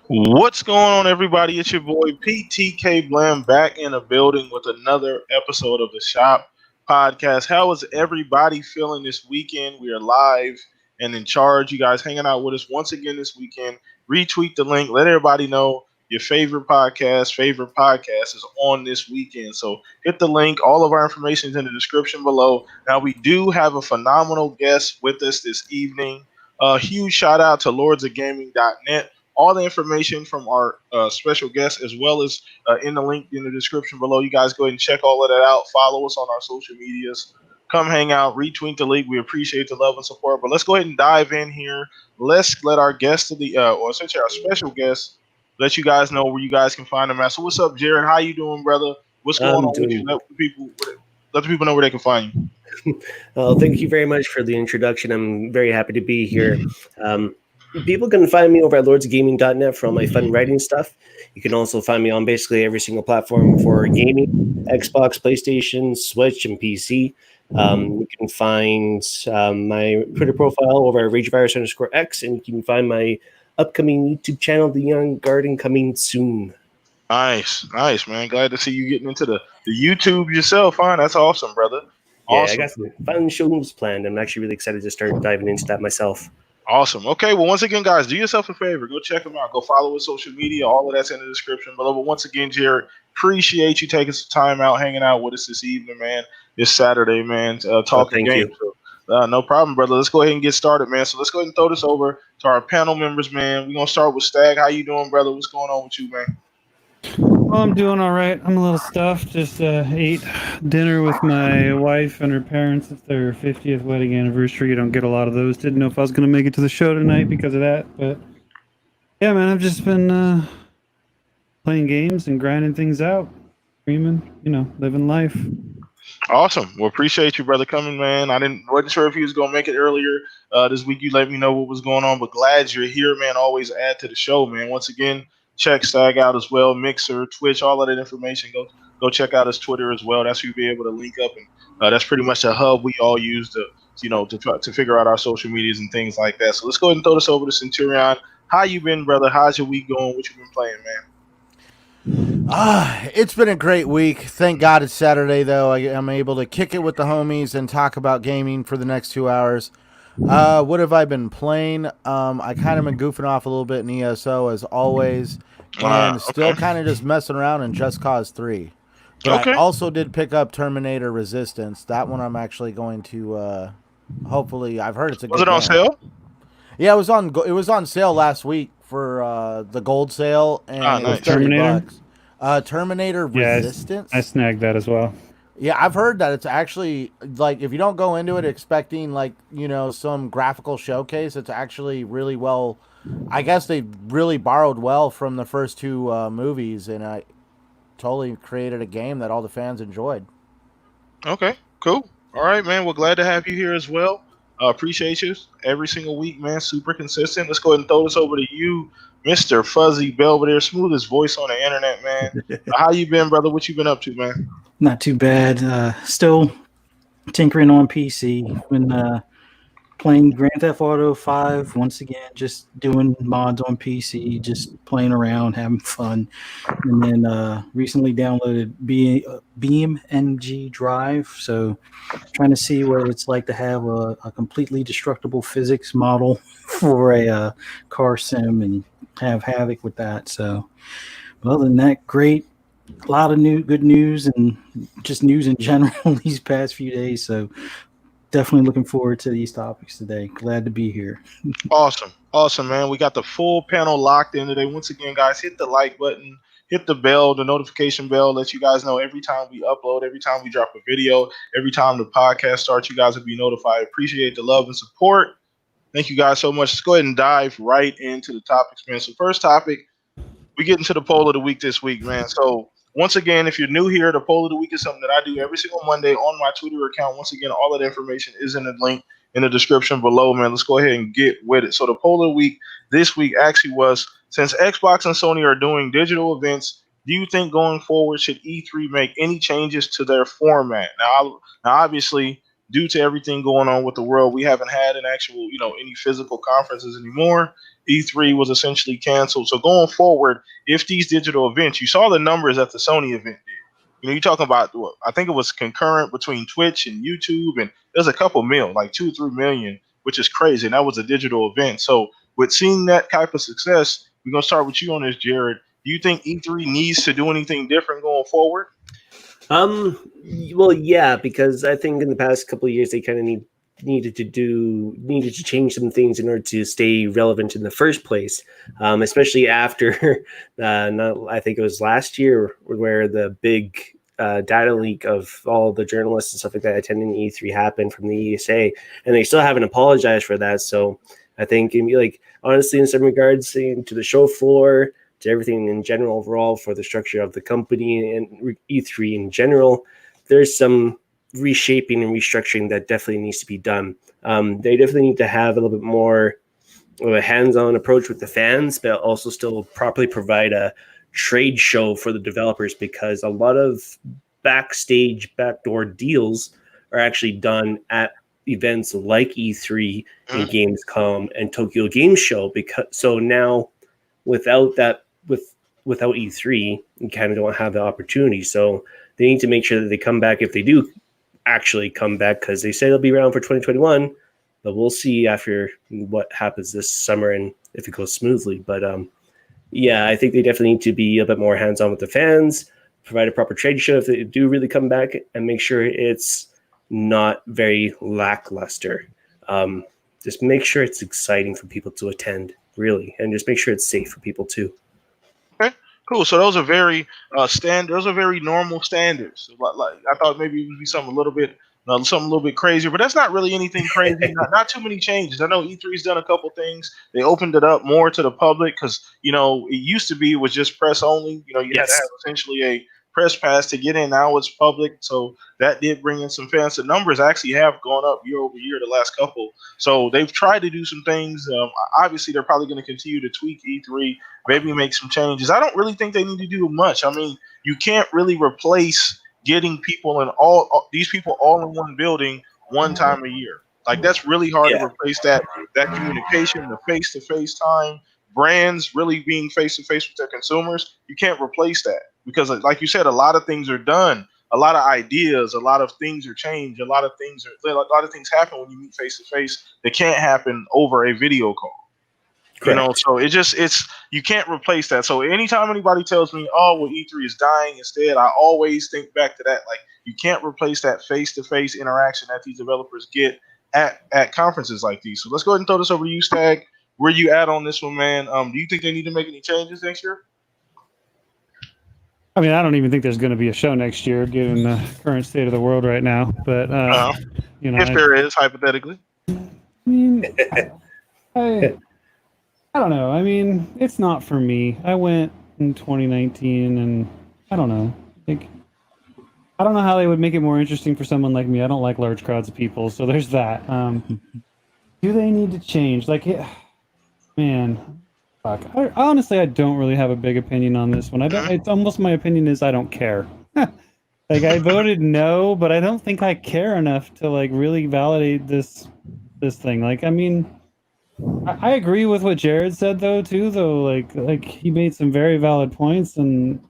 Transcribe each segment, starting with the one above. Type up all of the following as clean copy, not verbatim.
What's going on, everybody? It's your boy PTK Blam back in the building with another episode of the Shop Podcast. How is everybody feeling this weekend? We are live and in charge. You guys hanging out with us once again this weekend. Retweet the link. Let everybody know your favorite podcast is on this weekend. So hit the link. All of our information is in the description below. Now, we do have a phenomenal guest with us this evening. A huge shout out to lordsofgaming.net. All the information from our special guest, as well as in the link in the description below. You guys go ahead and check all of that out. Follow us on our social medias. Come hang out, retweet the link. We appreciate the love and support. But let's go ahead and dive in here. Let's let our guest of the, or essentially our special guest, let you guys know where you guys can find them at. So what's up, Jared? How you doing, brother? What's going I'm on with you? doing. Let the people know where they can find you. Thank you very much for the introduction. I'm very happy to be here. People can find me over at lordsgaming.net for all my fun writing stuff. You can also find me on basically every single platform for gaming: Xbox, PlayStation, Switch, and PC. You can find my Twitter profile over at RageVirus_X, and you can find my upcoming YouTube channel, The Young Garden, coming soon. Nice, man. Glad to see you getting into the YouTube yourself, huh? That's awesome, brother. Yeah, I Awesome. got some fun shows planned. I'm actually really excited to start diving into that myself. Awesome. Okay, well, once again, guys, do yourself a favor. Go check them out. Go follow his social media. All of that's in the description below. But once again, Jared, appreciate you taking some time out, hanging out with us this evening, man. It's Saturday, man. Talking Thank you. games. So, no problem, brother. Let's go ahead and get started, man. So let's go ahead and throw this over to our panel members, man. We're going to start with Stag. How you doing, brother? What's going on with you, man? Well, I'm doing all right. I'm a little stuffed. Just ate dinner with my wife and her parents. It's their 50th wedding anniversary. You don't get a lot of those. Didn't know if I was going to make it to the show tonight because of that. But yeah, man, I've just been playing games and grinding things out, streaming, living life. Awesome. Well, appreciate you, brother, coming, man. Wasn't sure if he was gonna make it earlier this week. You let me know what was going on, but glad you're here, man. Always add to the show, man. Once again, check Stag out as well, Mixer, Twitch, all of that information. Go check out his Twitter as well. That's where you'll be able to link up, and that's pretty much the hub we all use to try to figure out our social medias and things like that. So let's go ahead and throw this over to Centurion. How you been, brother? How's your week going? What you been playing, man? It's been a great week. Thank God it's Saturday, though. I'm able to kick it with the homies and talk about gaming for the next 2 hours. What have I been playing? I kind of been goofing off a little bit in ESO, as always, and still kind of just messing around in Just Cause 3. But I also did pick up Terminator Resistance. That one I'm actually going to, hopefully, I've heard it's a good game. Was it on sale? Yeah, it was on sale last week for the gold sale, and it was $30. Terminator Resistance. I snagged that as well. Yeah, I've heard that it's actually, like, if you don't go into it expecting, like, some graphical showcase, it's actually really well. I guess they really borrowed well from the first two movies, and I totally created a game that all the fans enjoyed. Okay, cool. All right, man. We're glad to have you here as well. Appreciate you every single week, man. Super consistent. Let's go ahead and throw this over to you, Mr. Fuzzy Belvedere, smoothest voice on the internet, man. How you been, brother? What you been up to, man? Not too bad. Still tinkering on PC. Been playing Grand Theft Auto 5 once again, just doing mods on PC, just playing around, having fun. And then recently downloaded BeamNG Drive, so trying to see what it's like to have a completely destructible physics model for a car sim and have havoc with that. So, but other than that, great. A lot of good news and just news in general these past few days. So definitely looking forward to these topics today. Glad to be here. Awesome, man. We got the full panel locked in today. Once again, guys, hit the like button, hit the bell, the notification bell, let you guys know every time we upload, every time we drop a video, every time the podcast starts, you guys will be notified. Appreciate the love and support. Thank you guys so much. Let's go ahead and dive right into the topics, man. So first topic, we get into the poll of the week this week, man. So once again, if you're new here, the poll of the week is something that I do every single Monday on my Twitter account. Once again, all of the information is in the link in the description below, man. Let's go ahead and get with it. So the poll of the week this week actually was, since Xbox and Sony are doing digital events, do you think going forward should E3 make any changes to their format? Now obviously, due to everything going on with the world, we haven't had an actual, any physical conferences anymore. E3 was essentially canceled. So going forward, if these digital events, you saw the numbers that the Sony event did. You're talking about what I think it was concurrent between Twitch and YouTube, and there's a couple mil, like 2 or 3 million, which is crazy. And that was a digital event. So with seeing that type of success, we're gonna start with you on this, Jared. Do you think E3 needs to do anything different going forward? Well, yeah, because I think in the past couple of years they kind of needed to change some things in order to stay relevant in the first place, especially after I think it was last year where the big data leak of all the journalists and stuff like that attending E3 happened from the ESA, and they still haven't apologized for that. So I think, like, honestly, in some regards, to the show floor, to everything in general overall for the structure of the company and E3 in general, there's some reshaping and restructuring that definitely needs to be done. They definitely need to have a little bit more of a hands-on approach with the fans, but also still properly provide a trade show for the developers, because a lot of backstage backdoor deals are actually done at events like E3 and Gamescom and Tokyo Game Show. Because so now without E3, you kind of don't have the opportunity. So they need to make sure that they come back, if they do actually come back, because they say they'll be around for 2021, but we'll see after what happens this summer and if it goes smoothly. But yeah, I think they definitely need to be a bit more hands-on with the fans, provide a proper trade show if they do really come back, and make sure it's not very lackluster. Just make sure it's exciting for people to attend, really, and just make sure it's safe for people too. Okay, cool. So those are very those are very normal standards. Like I thought maybe it would be something a little bit crazier, but that's not really anything crazy. not too many changes. I know E3's done a couple things. They opened it up more to the public because it used to be it was just press only. You had to have essentially a press pass to get in. Now it's public, so that did bring in some fans. The numbers actually have gone up year over year the last couple. So they've tried to do some things. Obviously, they're probably going to continue to tweak E3, maybe make some changes. I don't really think they need to do much. I mean, you can't really replace getting people these people all in one building one time a year. Like, that's really hard to replace that communication, the face-to-face time, brands really being face-to-face with their consumers. You can't replace that because, like you said, a lot of things are done. A lot of ideas, a lot of things are changed. A lot of things happen when you meet face-to-face that can't happen over a video call. Correct. So you can't replace that. So anytime anybody tells me, oh, well, E3 is dying instead, I always think back to that. Like, you can't replace that face-to-face interaction that these developers get at conferences like these. So let's go ahead and throw this over to you, Stag. Where you at on this one, man? Do you think they need to make any changes next year? I mean, I don't even think there's going to be a show next year, given the current state of the world right now. But if there is, hypothetically, I mean, I don't know. I mean, it's not for me. I went in 2019, and I don't know. I don't know how they would make it more interesting for someone like me. I don't like large crowds of people, so there's that. Do they need to change? Man. Fuck. Honestly, I don't really have a big opinion on this one. It's almost, my opinion is I don't care. I voted no, but I don't think I care enough to really validate this thing. I mean, I agree with what Jared said though. He made some very valid points, and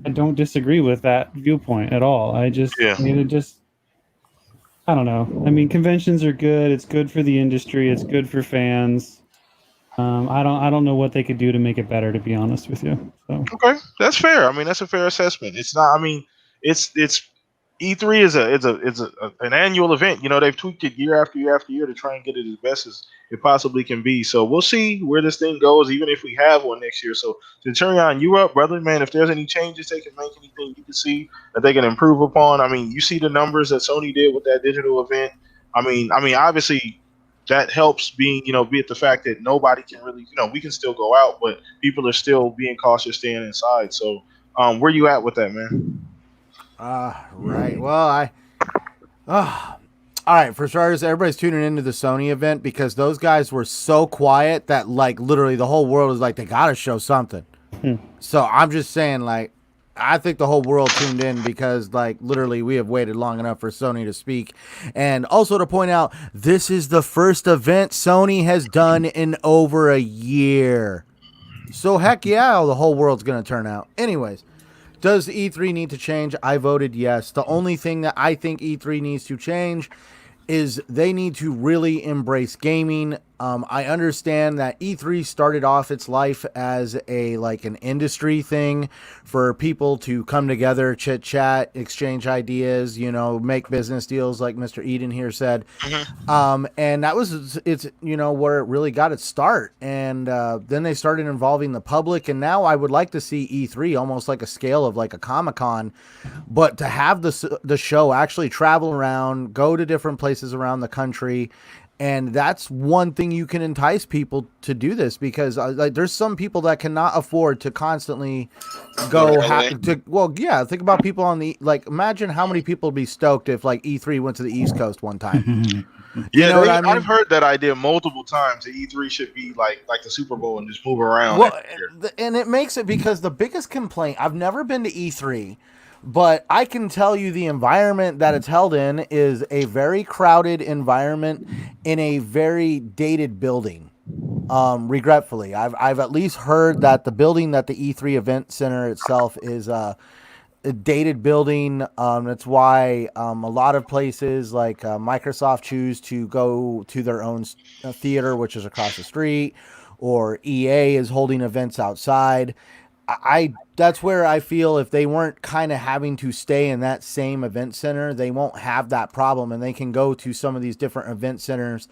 I don't disagree with that viewpoint at all. I don't know. I mean, conventions are good. It's good for the industry. It's good for fans. I don't know what they could do to make it better, to be honest with you. So. Okay, that's fair. I mean, that's a fair assessment. It's not. I mean, it's E3 is an annual event. They've tweaked it year after year after year to try and get it as best as it possibly can be. So we'll see where this thing goes, even if we have one next year. So Centurion, you up, brother, man? If there's any changes they can make, anything you can see that they can improve upon. I mean, you see the numbers that Sony did with that digital event. I mean, obviously. That helps be it the fact that nobody can really, we can still go out, but people are still being cautious staying inside. So where you at with that, man? Right. Well, all right. For starters, everybody's tuning into the Sony event because those guys were so quiet that literally the whole world is like, they got to show something. So I'm just saying I think the whole world tuned in because, like, literally we have waited long enough for Sony to speak. And also to point out, this is the first event Sony has done in over a year. So heck yeah, the whole world's going to turn out. Anyways, does E3 need to change? I voted yes. The only thing that I think E3 needs to change is they need to really embrace gaming. I understand that E3 started off its life as an industry thing for people to come together, chit chat, exchange ideas, make business deals, like Mr. Eden here said. And that was where it really got its start. And then they started involving the public. And now I would like to see E3 almost like a scale of like a Comic-Con, but to have the show actually travel around, go to different places around the country. And that's one thing you can entice people to do this, because there's some people that cannot afford to constantly go. Think about people on the, imagine how many people would be stoked if like E3 went to the East Coast one time. I've heard that idea multiple times. The E3 should be like the Super Bowl and just move around. Well, and it makes it, because the biggest complaint, I've never been to E3, but I can tell you the environment that it's held in is a very crowded environment in a very dated building. Regretfully, I've at least heard that the building that the E3 event center itself is a dated building. That's why a lot of places like Microsoft choose to go to their own theater, which is across the street, or EA is holding events outside. That's where I feel if they weren't kind of having to stay in that same event center, they won't have that problem, and they can go to some of these different event centers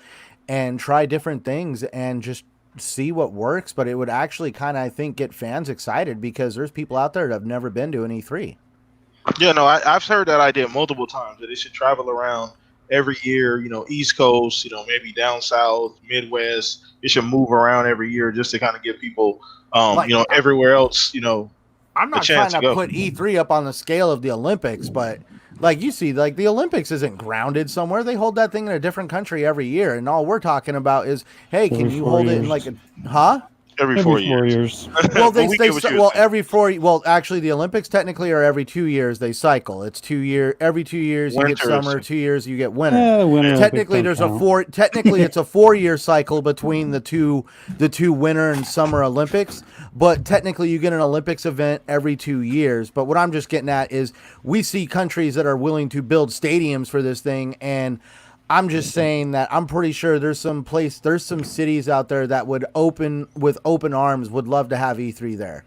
and try different things and just see what works. But it would actually kind of, I think, get fans excited, because there's people out there that have never been to an E3. Yeah, no, I've heard that idea multiple times, that it should travel around every year, East Coast, maybe down south, Midwest. It should move around every year just to kind of give people, everywhere else, I'm not trying to put E3 up on the scale of the Olympics, but like you see, like the Olympics isn't grounded somewhere. They hold that thing in a different country every year. And all we're talking about is, hey, can you hold it in like Every 4 years. Well, every 4. Well, actually, the Olympics technically are every 2 years. They cycle. It's 2 year. Every 2 years you get summer. 2 years you get winter. Winter technically, there's a 4. Technically, it's a 4-year cycle between the two winter and summer Olympics. But technically, you get an Olympics event every 2 years. But what I'm just getting at is, we see countries that are willing to build stadiums for this thing, and I'm just saying that I'm pretty sure there's some cities out there that would open with open arms, would love to have E3 there.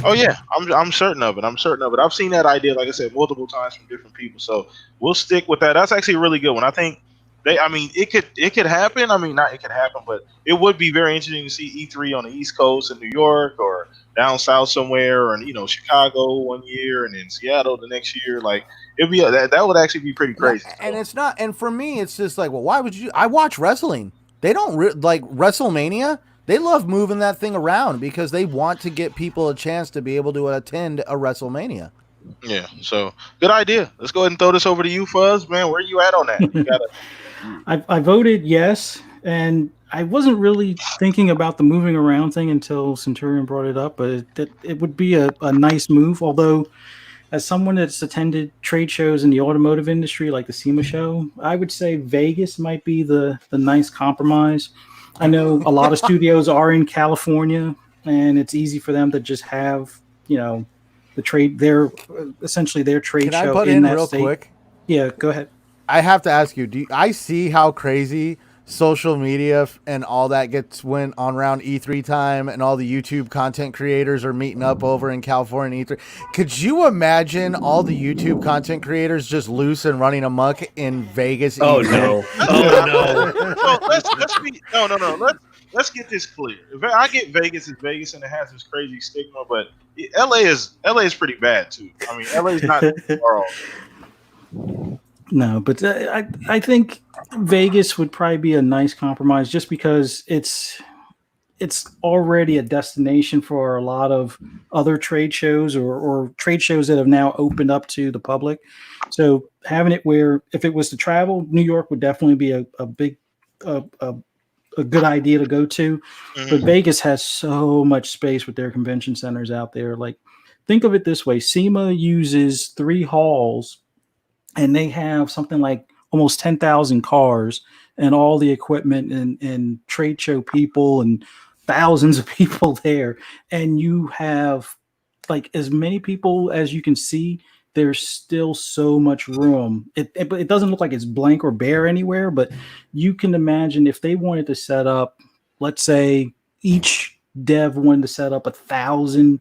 Oh yeah, I'm certain of it. I've seen that idea, like I said, multiple times from different people. So we'll stick with that. That's actually a really good one. I think it could happen. I mean, not it could happen, but it would be very interesting to see E3 on the East Coast in New York, or down south somewhere, or Chicago one year and then Seattle the next year. Like, it'd be that would actually be pretty crazy. And it's not. And for me, it's just like, well, why would you? I watch wrestling. They don't like WrestleMania. They love moving that thing around because they want to get people a chance to be able to attend a WrestleMania. Yeah. So good idea. Let's go ahead and throw this over to you, Fuzz. Man, where are you at on that? You gotta. I voted yes, and I wasn't really thinking about the moving around thing until Centurion brought it up, but it would be a nice move. Although, as someone that's attended trade shows in the automotive industry, like the SEMA show, I would say Vegas might be the nice compromise. I know a lot of studios are in California, and it's easy for them to just have, the trade, essentially their trade show. Can I put in in that real state. Quick? Yeah, go ahead. I have to ask you, I see how crazy social media and all that went on around E3 time, and all the YouTube content creators are meeting up over in California E3. Could you imagine all the YouTube content creators just loose and running amok in Vegas? Oh no! Oh no! No. Let's get this clear. I get Vegas is Vegas and it has this crazy stigma, but LA is pretty bad too. I mean, LA is not far off. No, but I think Vegas would probably be a nice compromise, just because it's already a destination for a lot of other trade shows or trade shows that have now opened up to the public. So having it where, if it was to travel, New York would definitely be a big a good idea to go to. Mm-hmm. But Vegas has so much space with their convention centers out there. Like, think of it this way: SEMA uses 3 halls, and they have something like almost 10,000 cars and all the equipment and trade show people and thousands of people there. And you have like as many people as you can see. There's still so much room. It doesn't look like it's blank or bare anywhere, but you can imagine if they wanted to set up, let's say each dev wanted to set up 1,000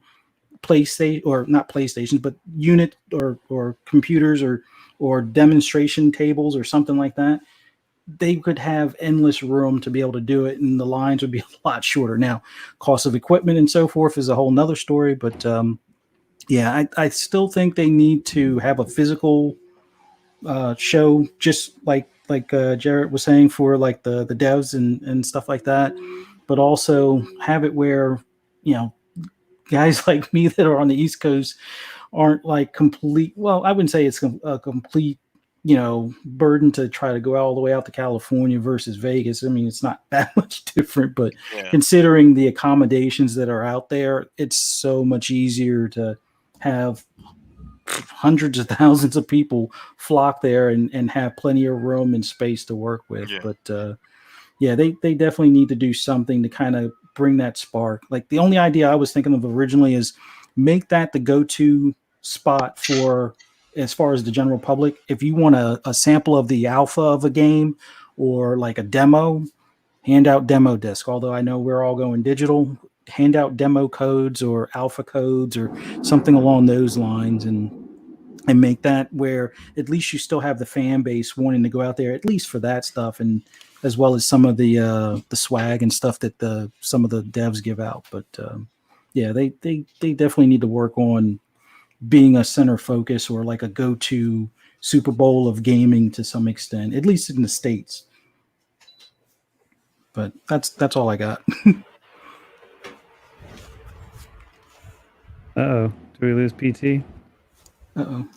PlayStation, or not PlayStations, but unit or computers or demonstration tables or something like that, they could have endless room to be able to do it, and the lines would be a lot shorter. Now, cost of equipment and so forth is a whole nother story, but yeah, I still think they need to have a physical show, just like Jarrett was saying, for like the devs and stuff like that, but also have it where, you know, guys like me that are on the East Coast aren't like complete. Well, I wouldn't say it's a complete, you know, burden to try to go all the way out to California versus Vegas. I mean, it's not that much different, but considering the accommodations that are out there, it's so much easier to have hundreds of thousands of people flock there and have plenty of room and space to work with. Yeah. But yeah, they definitely need to do something to kind of bring that spark. Like the only idea I was thinking of originally is make that the go-to spot for, as far as the general public. If you want a sample of the alpha of a game or like a demo, hand out demo disc. Although I know we're all going digital, hand out demo codes or alpha codes or something along those lines, and make that where at least you still have the fan base wanting to go out there, at least for that stuff, and as well as some of the swag and stuff that some of the devs give out. But yeah, they definitely need to work on being a center focus or like a go-to Super Bowl of gaming to some extent, at least in the States. But that's all I got. Uh-oh. Do we lose PT? Uh-oh.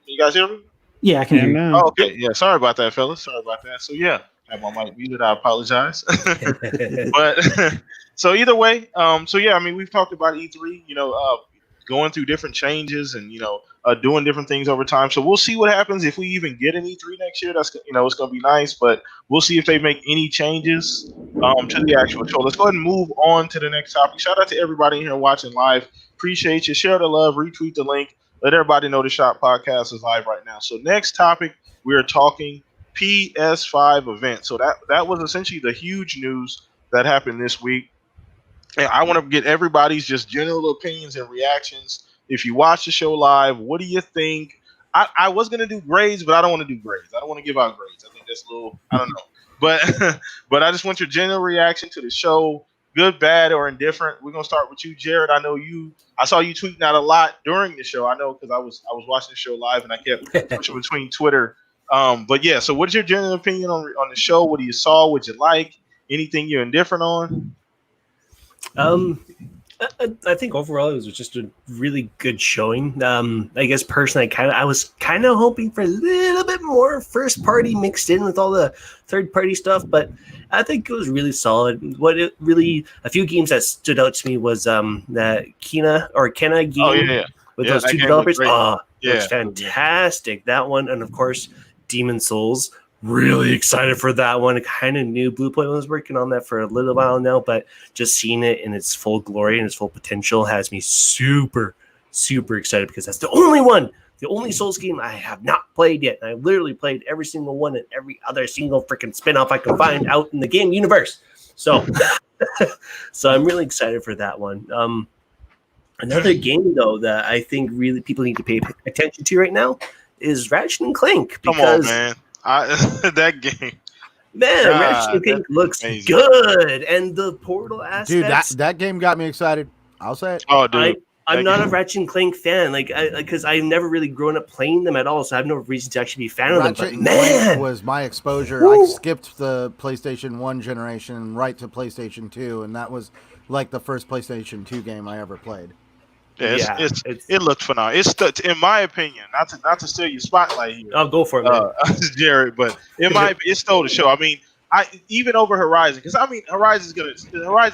You guys hear me? Yeah, I can hear you. now. Oh, okay. Yeah, sorry about that, fellas. Sorry about that. So yeah, I have my mic muted. I apologize. But so either way, so yeah, I mean, we've talked about E3, you know, going through different changes and, you know, doing different things over time. So we'll see what happens if we even get an E3 next year. That's, you know, it's going to be nice, but we'll see if they make any changes to the actual show. Let's go ahead and move on to the next topic. Shout out to everybody in here watching live. Appreciate you. Share the love, retweet the link. Let everybody know the Shop Podcast is live right now. So next topic, we are talking PS5 event. So that was essentially the huge news that happened this week. And I want to get everybody's just general opinions and reactions. If you watch the show live, what do you think? I was going to do grades, but I don't want to do grades. I don't want to give out grades. I think that's a little, I don't know. But but I just want your general reaction to the show, good, bad, or indifferent. We're going to start with you, Jared. I saw you tweeting out a lot during the show. I know because I was watching the show live and I kept switching between Twitter. But yeah, so what's your general opinion on the show? What do you saw? What you like? Anything you're indifferent on? I think overall it was just a really good showing. I guess personally, I was kind of hoping for a little bit more first party mixed in with all the third party stuff, but I think it was really solid. A few games that stood out to me was that Kenna game with those two developers. It was fantastic. That one, and of course, Demon Souls. Really excited for that one. I kind of knew Blue Point was working on that for a little while now, but just seeing it in its full glory and its full potential has me super, super excited because that's the only Souls game I have not played yet. I literally played every single one and every other single freaking spin-off I can find out in the game universe. So, so I'm really excited for that one. Another game, though, that I think really people need to pay attention to right now is Ratchet and Clank. Come on, man. That game, man, Ratchet and Clank looks amazing. Good, and the Portal aspects. Dude, that game got me excited. I'll say it. Oh, dude, I'm not a Ratchet and Clank fan, because I've never really grown up playing them at all, so I have no reason to actually be a fan of them. But Clank was my exposure. Woo! I skipped the PlayStation 1 generation right to PlayStation 2, and that was like the first PlayStation 2 game I ever played. Yeah, it looked phenomenal. In my opinion, not to steal your spotlight here. I'll go for it, man. Jared. But in my opinion, it stole the show. I mean, even over Horizon, because I mean, Horizon's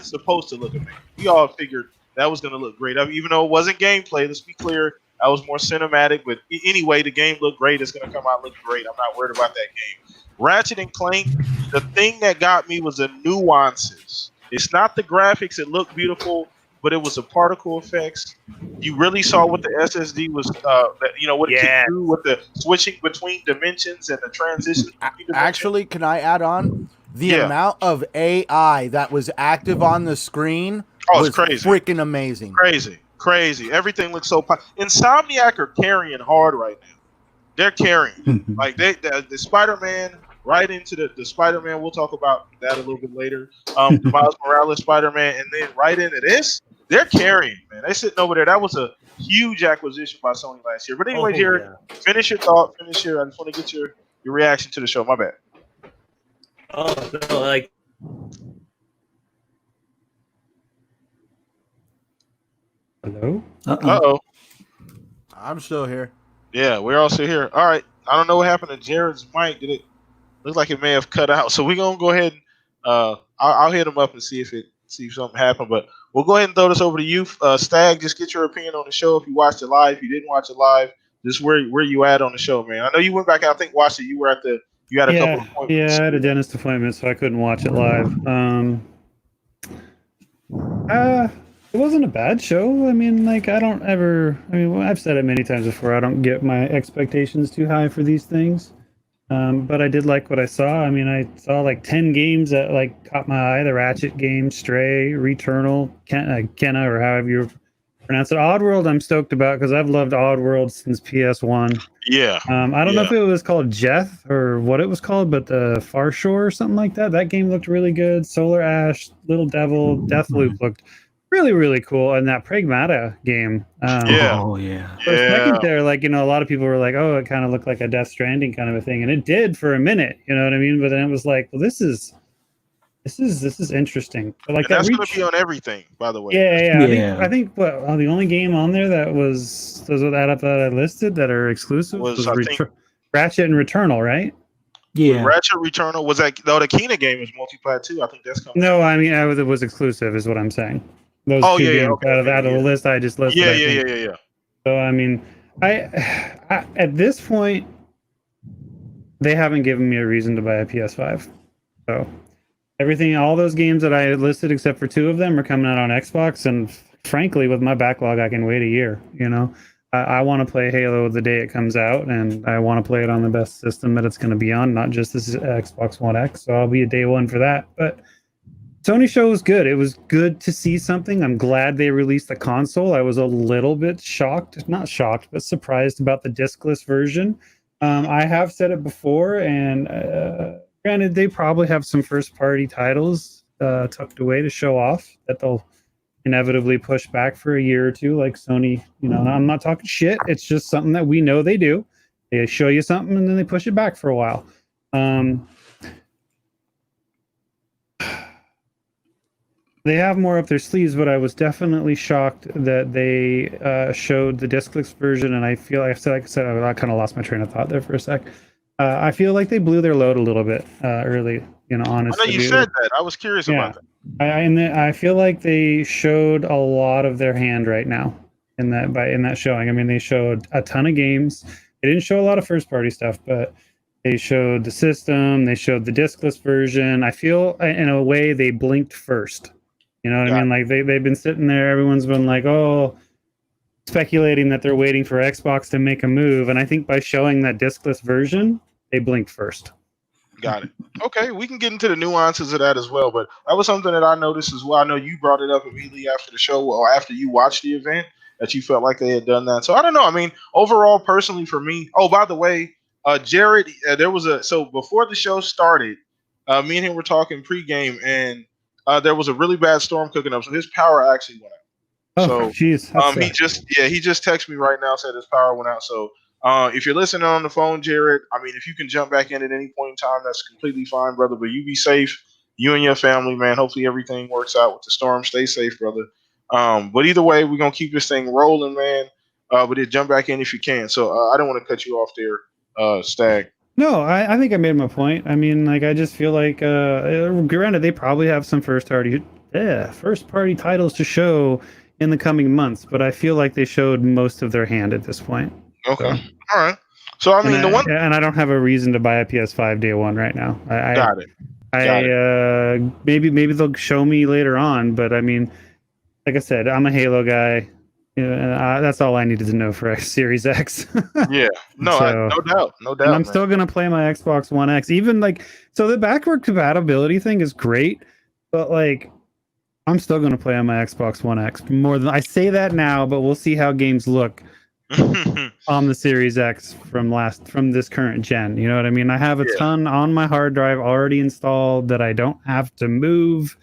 supposed to look amazing. We all figured that was going to look great. I mean, even though it wasn't gameplay, let's be clear, that was more cinematic. But anyway, the game looked great. It's going to come out looking great. I'm not worried about that game. Ratchet and Clank, the thing that got me was the nuances. It's not the graphics; it looked beautiful, but it was the particle effects. You really saw what the SSD was, what it could do with the switching between dimensions and the transitions between dimensions. Actually, can I add on? The amount of AI that was active on the screen was crazy. Freaking amazing. Crazy. Everything looks so... Insomniac are carrying hard right now. They're carrying. Like, the Spider-Man, right into the Spider-Man, we'll talk about that a little bit later. The Miles Morales Spider-Man, and then right into this, they're carrying, man. They're sitting over there. That was a huge acquisition by Sony last year. But anyway, Jared, finish your thought. I just want to get your reaction to the show. My bad. Oh, no, like... Hello? Uh-oh. I'm still here. Yeah, we're also here. All right. I don't know what happened to Jared's mic. Did it look like it may have cut out? So we're going to go ahead and I'll hit him up and see if something happened. But we'll go ahead and throw this over to you. Stag, just get your opinion on the show. If you watched it live, if you didn't watch it live, just where you at on the show, man. I know you went back, I think, watched it. You had a couple of appointments. Yeah, I had a dentist appointment, so I couldn't watch it live. It wasn't a bad show. I mean, like, I've said it many times before. I don't get my expectations too high for these things. But I did like what I saw. I mean, I saw like 10 games that like caught my eye. The Ratchet game, Stray, Returnal, Kenna, or however you pronounce it. Oddworld, I'm stoked about because I've loved Oddworld since PS1. Yeah. I don't know if it was called Jeth or what it was called, but the Far Shore or something like that. That game looked really good. Solar Ash, Little Devil, Deathloop looked really, really cool. And that Pragmata game. Oh, yeah. For a second there, like, a lot of people were like, oh, it kind of looked like a Death Stranding kind of a thing. And it did for a minute, you know what I mean? But then it was like, well, this is interesting. But like, that's going to be on everything, by the way. Yeah. I think the only game on there that was those that I listed that are exclusive was Ratchet and Returnal, right? Yeah. Ratchet Returnal was that? No, the Kena game is multiplayer too. I think that's coming. No, I mean, it was exclusive, is what I'm saying. Those two games out of the list I just listed. Yeah. So I mean, I at this point, they haven't given me a reason to buy a PS5. So all those games that I listed, except for 2 of them, are coming out on Xbox. And frankly, with my backlog, I can wait a year. I want to play Halo the day it comes out, and I want to play it on the best system that it's going to be on, not just this Xbox One X. So I'll be a day one for that. But Sony show was good. It was good to see something. I'm glad they released the console. I was a little bit not shocked, but surprised about the discless version. I have said it before, and granted, they probably have some first-party titles tucked away to show off that they'll inevitably push back for a year or two, like Sony. I'm not talking shit. It's just something that we know they do. They show you something, and then they push it back for a while. They have more up their sleeves, but I was definitely shocked that they showed the discless version, and I feel like I kind of lost my train of thought there for a sec. I feel like they blew their load a little bit early, honestly. I know you said that. I was curious about that. I feel like they showed a lot of their hand right now in that showing. I mean, they showed a ton of games. They didn't show a lot of first-party stuff, but they showed the system. They showed the discless version. I feel, in a way, they blinked first. You know what I mean? Like they've been sitting there. Everyone's been like, speculating that they're waiting for Xbox to make a move. And I think by showing that discless version, they blinked first. Got it. Okay, we can get into the nuances of that as well. But that was something that I noticed as well. I know you brought it up immediately after the show or after you watched the event that you felt like they had done that. So I don't know. I mean, overall, personally for me. Oh, by the way, Jared, so before the show started, me and him were talking pregame, and there was a really bad storm cooking up, so his power actually went out. Oh, jeez. He just texted me right now, said his power went out. So if you're listening on the phone, Jared, I mean, if you can jump back in at any point in time, that's completely fine, brother. But you be safe, you and your family, man. Hopefully everything works out with the storm. Stay safe, brother. But either way, we're gonna keep this thing rolling, man. But jump back in if you can. So I don't want to cut you off there, Stag. No, I think I made my point. I mean, like, I just feel like, granted, they probably have some first-party titles to show in the coming months, but I feel like they showed most of their hand at this point. Okay, So, all right. So I mean, and I don't have a reason to buy a PS5 day one right now. Got it. Got Maybe they'll show me later on, but I mean, like I said, I'm a Halo guy. That's all I needed to know for Series X. Yeah, no, So- no doubt, And I'm man. still gonna play my Xbox One X. Even like, so the backward compatibility thing is great, but like, I'm still gonna play on my Xbox One X more than I say that now. But we'll see how games look on the Series X from this current gen. You know what I mean? I have a ton on my hard drive already installed that I don't have to move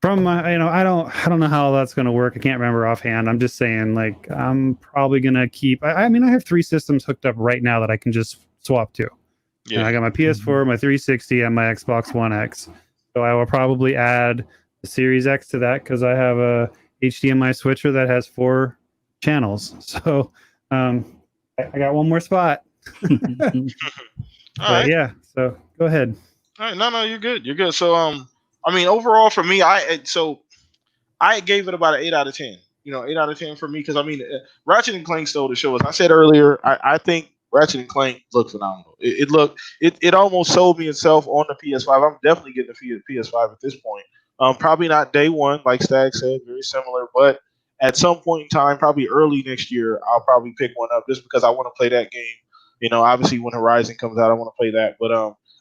from my, I don't know how that's going to work. I can't remember offhand. I'm just saying, like, I'm probably going to keep, I mean, I have 3 systems hooked up right now that I can just swap to. Yeah. And I got my PS4, my 360, and my Xbox One X. So I will probably add the Series X to that because I have a HDMI switcher that has 4 channels. So I got one more spot. All right. Yeah, so go ahead. All right, no, you're good. You're good. So, I mean, overall for me, I gave it about an 8 out of 10. 8 out of 10 for me because I mean, Ratchet and Clank stole the show. As I said earlier, I think Ratchet and Clank looked phenomenal. It almost sold me itself on the PS5. I'm definitely getting the PS5 at this point. Probably not day one, like Stag said, very similar, but at some point in time, probably early next year, I'll probably pick one up just because I want to play that game. Obviously when Horizon comes out, I want to play that. But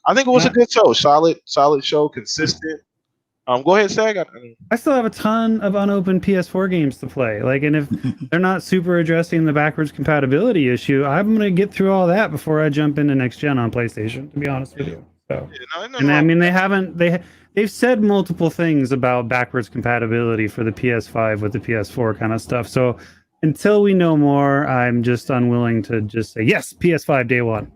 I think it was a good show, solid show, consistent. Go ahead, Stag. I still have a ton of unopened PS4 games to play. Like, and if they're not super addressing the backwards compatibility issue, I'm gonna get through all that before I jump into next gen on PlayStation. To be honest with you, so I mean, they've said multiple things about backwards compatibility for the PS5 with the PS4 kind of stuff. So until we know more, I'm just unwilling to just say yes, PS5 day one.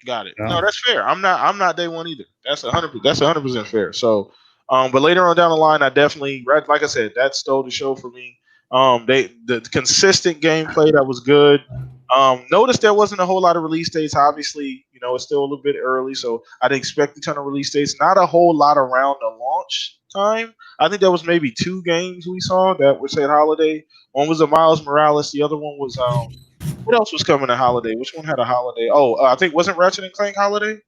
Got it. No, that's fair. I'm not day one either. That's 100% fair. So. But later on down the line, I definitely, like I said, that stole the show for me. The consistent gameplay that was good. Notice there wasn't a whole lot of release dates. Obviously, it's still a little bit early, so I didn't expect a ton of release dates. Not a whole lot around the launch time. I think there was maybe 2 games we saw that were said holiday. One was a Miles Morales. The other one was what else was coming to holiday? Which one had a holiday? Oh, I think wasn't Ratchet and Clank holiday?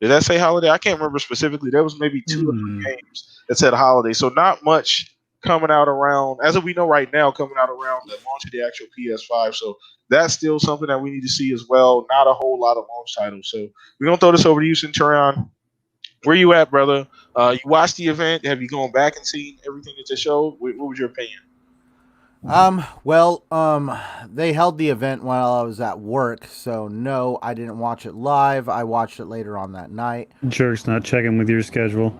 Did that say holiday? I can't remember specifically. There was maybe 2 or 3 games that said holiday. So not much coming out around, as we know right now, coming out around the launch of the actual PS5. So that's still something that we need to see as well. Not a whole lot of launch titles. So we're going to throw this over to you, Centurion. Where you at, brother? You watched the event. Have you gone back and seen everything that they showed? What was your opinion? They held the event while I was at work, so no, I didn't watch it live. I watched it later on that night. Jerks not checking with your schedule.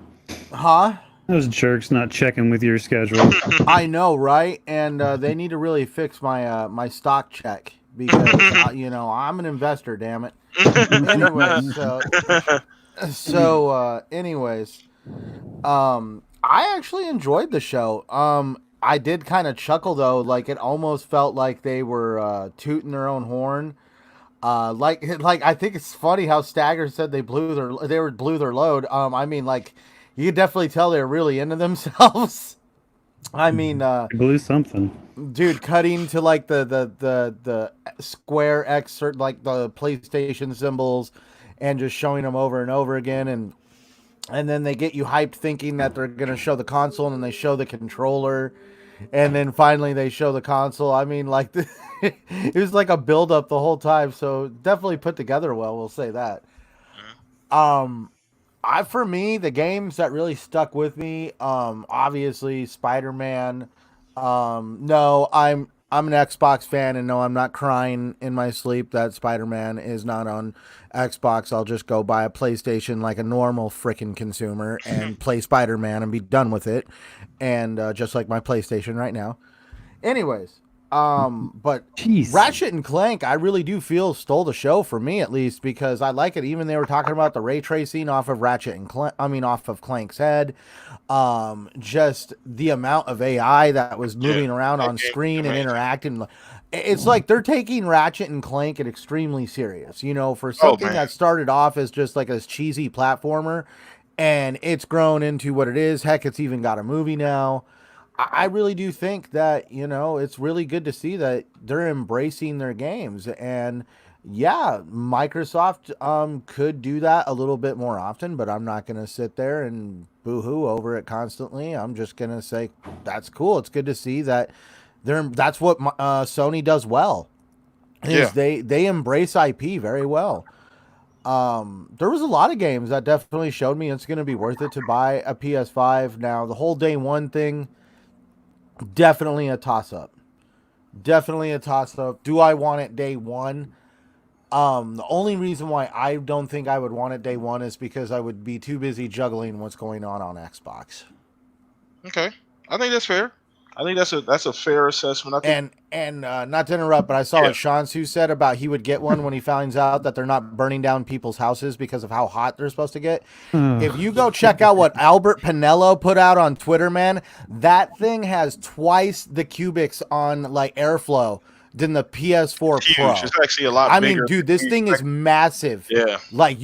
Huh? Those jerks not checking with your schedule. I know, right? And they need to really fix my my stock check because I'm an investor, damn it. Anyways, I actually enjoyed the show. I did kind of chuckle though, like it almost felt like they were tooting their own horn. Like I think it's funny how Stagger said they blew their load. I mean, like you could definitely tell they're really into themselves. I mean, blew something, dude. Cutting to like the square X, like the PlayStation symbols, and just showing them over and over again, and then they get you hyped thinking that they're gonna show the console, and then they show the controller. And then finally they show the console. I mean, like, it was like a build-up the whole time. So definitely put together well, we'll say that. For me, the games that really stuck with me, obviously Spider-Man. No, I'm an Xbox fan, and no, I'm not crying in my sleep that Spider-Man is not on Xbox. I'll just go buy a PlayStation like a normal freaking consumer and play Spider-Man and be done with it. And just like my PlayStation right now. Anyways, but Jeez. Ratchet and Clank, I really do feel stole the show for me at least because I like it. Even they were talking about the ray tracing off of off of Clank's head. Just the amount of AI that was moving around on screen and interacting. It's like they're taking Ratchet and Clank it extremely serious, for something that started off as just like a cheesy platformer, and it's grown into what it is. Heck, it's even got a movie now. I really do think that, it's really good to see that they're embracing their games. And yeah, Microsoft could do that a little bit more often, but I'm not going to sit there and boo-hoo over it constantly. I'm just going to say that's cool. It's good to see that that's what Sony does well. Is they embrace IP very well. There was a lot of games that definitely showed me it's going to be worth it to buy a PS5. Now, the whole day one thing, definitely a toss-up. Definitely a toss-up. Do I want it day one? The only reason why I don't think I would want it day one is because I would be too busy juggling what's going on Xbox. Okay, I think that's fair. I think that's a fair assessment. I think, and not to interrupt, but I saw what Shansu said about he would get one when he finds out that they're not burning down people's houses because of how hot they're supposed to get. If you go check out what Albert Pinello put out on Twitter, man, that thing has twice the cubics on like airflow than the PS4 Pro. It's actually a lot bigger. I mean, dude, this thing is massive. Yeah. Like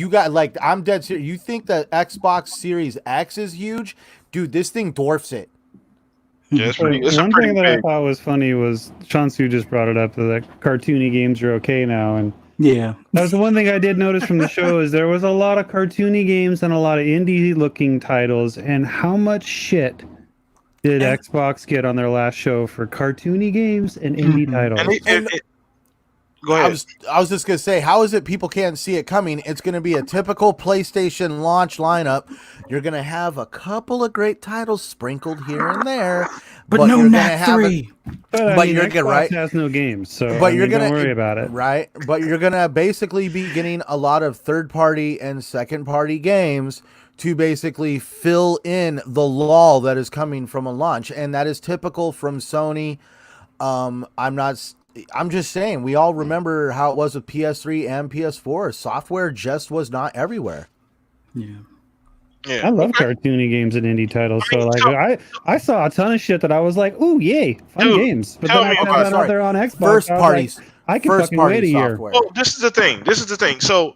I'm dead serious. You think the Xbox Series X is huge? Dude, this thing dwarfs it. Yeah, it's pretty, one thing that I thought was funny was Shansu just brought it up that cartoony games are okay now, and yeah, that was the one thing I did notice from the show is there was a lot of cartoony games and a lot of indie-looking titles, and how much shit did Xbox get on their last show for cartoony games and indie titles? Go ahead. I was just going to say, how is it people can't see it coming? It's going to be a typical PlayStation launch lineup. You're going to have a couple of great titles sprinkled here and there. But no Knack 3. But you're good, right? Has no games, so you're going to worry about it. Right? But you're going to basically be getting a lot of third-party and second-party games to basically fill in the lull that is coming from a launch. And that is typical from Sony. I'm just saying, we all remember how it was with PS3 and PS4. Software just was not everywhere. Yeah. I love cartoony games and indie titles. I saw a ton of shit that I was like, "Ooh, yay, fun games!" But then I found that out there on Xbox. First parties. I can fucking wait a year. Well, this is the thing. So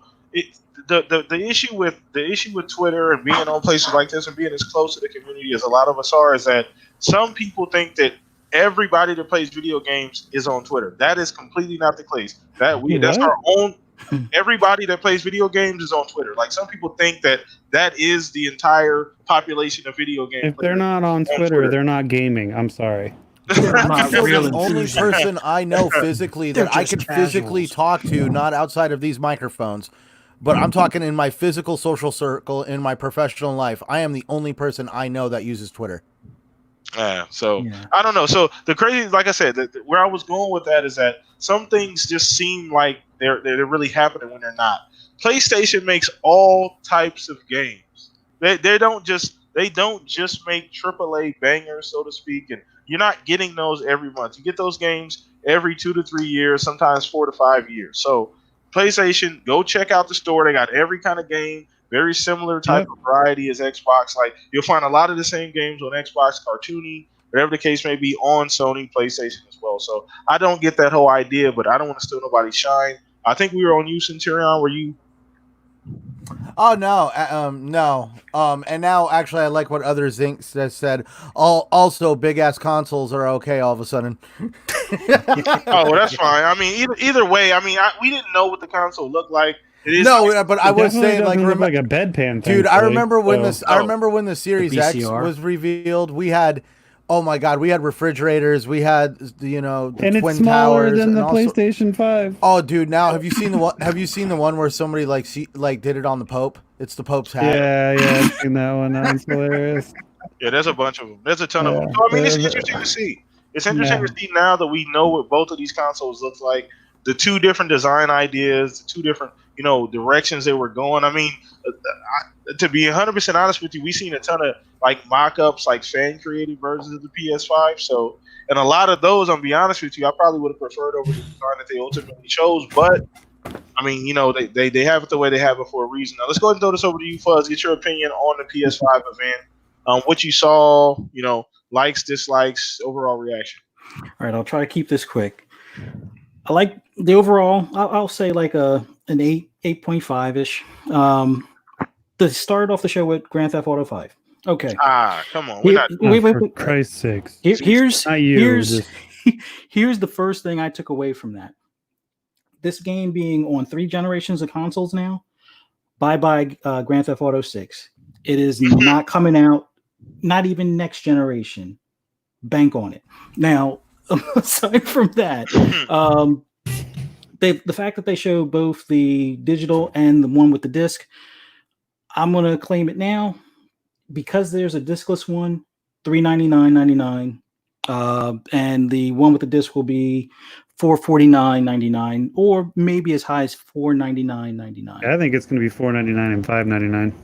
the issue with Twitter and being on places like this and being as close to the community as a lot of us are is that some people think that everybody that plays video games is on Twitter. That is completely not the case. That's our own. Everybody that plays video games is on Twitter. Like, some people think that is the entire population of video games. If they're not on Twitter, they're not gaming. I'm sorry. The only person I know physically that I could physically talk to, not outside of these microphones, but I'm talking in my physical social circle, in my professional life, I am the only person I know that uses Twitter. I don't know. So the crazy, like I said, where I was going with that is that some things just seem like they're really happening when they're not. PlayStation makes all types of games. They don't just make AAA bangers, so to speak, and you're not getting those every month. You get those games every 2 to 3 years, sometimes 4 to 5 years. So PlayStation, go check out the store. They got every kind of game. Very similar type of variety as Xbox. Like, you'll find a lot of the same games on Xbox, cartoony, whatever the case may be, on Sony PlayStation as well. So I don't get that whole idea, but I don't want to steal nobody's shine. I think we were on you, Centurion. Were you? Oh no, no. And now actually, I like what other Zinc said. Also, big ass consoles are okay all of a sudden. Oh, well, that's fine. I mean, either way. I mean, we didn't know what the console looked like. But I was saying, like a bedpan, dude. I remember when the Series X was revealed. We had, oh my god, we had refrigerators. We had the and twin it's smaller towers than the PlayStation 5. Oh, dude, now have you seen the one? Have you seen the one where somebody did it on the Pope? It's the Pope's hat. Yeah, I've seen that one. That's hilarious. Yeah, there's a bunch of them. There's a ton of them. So, I mean, it's interesting to see. It's interesting to see now that we know what both of these consoles look like. The two different design ideas, the two different directions they were going. I mean, to be 100% honest with you, we've seen a ton of like mock-ups, like fan-created versions of the PS5. So, and a lot of those, I'm be honest with you, I probably would have preferred over the design that they ultimately chose. But I mean, they have it the way they have it for a reason. Now, let's go ahead and throw this over to you, Fuzz. Get your opinion on the PS5 event. What you saw, likes, dislikes, overall reaction. All right, I'll try to keep this quick. I like the overall. I'll say like an 8.5 ish. To start off the show with Grand Theft Auto 5. Okay. Come on, we're not. For Christ's sakes. Here's Not you, here's just- here's the first thing I took away from that. This game being on 3 generations of consoles now. Bye Grand Theft Auto 6. It is not coming out, not even next generation. Bank on it. Now, aside from that, the fact that they show both the digital and the one with the disc, I'm gonna claim it now because there's a discless one, $399.99, and the one with the disc will be $449.99, or maybe as high as $499.99. I think it's going to be $4.99 and $5.99.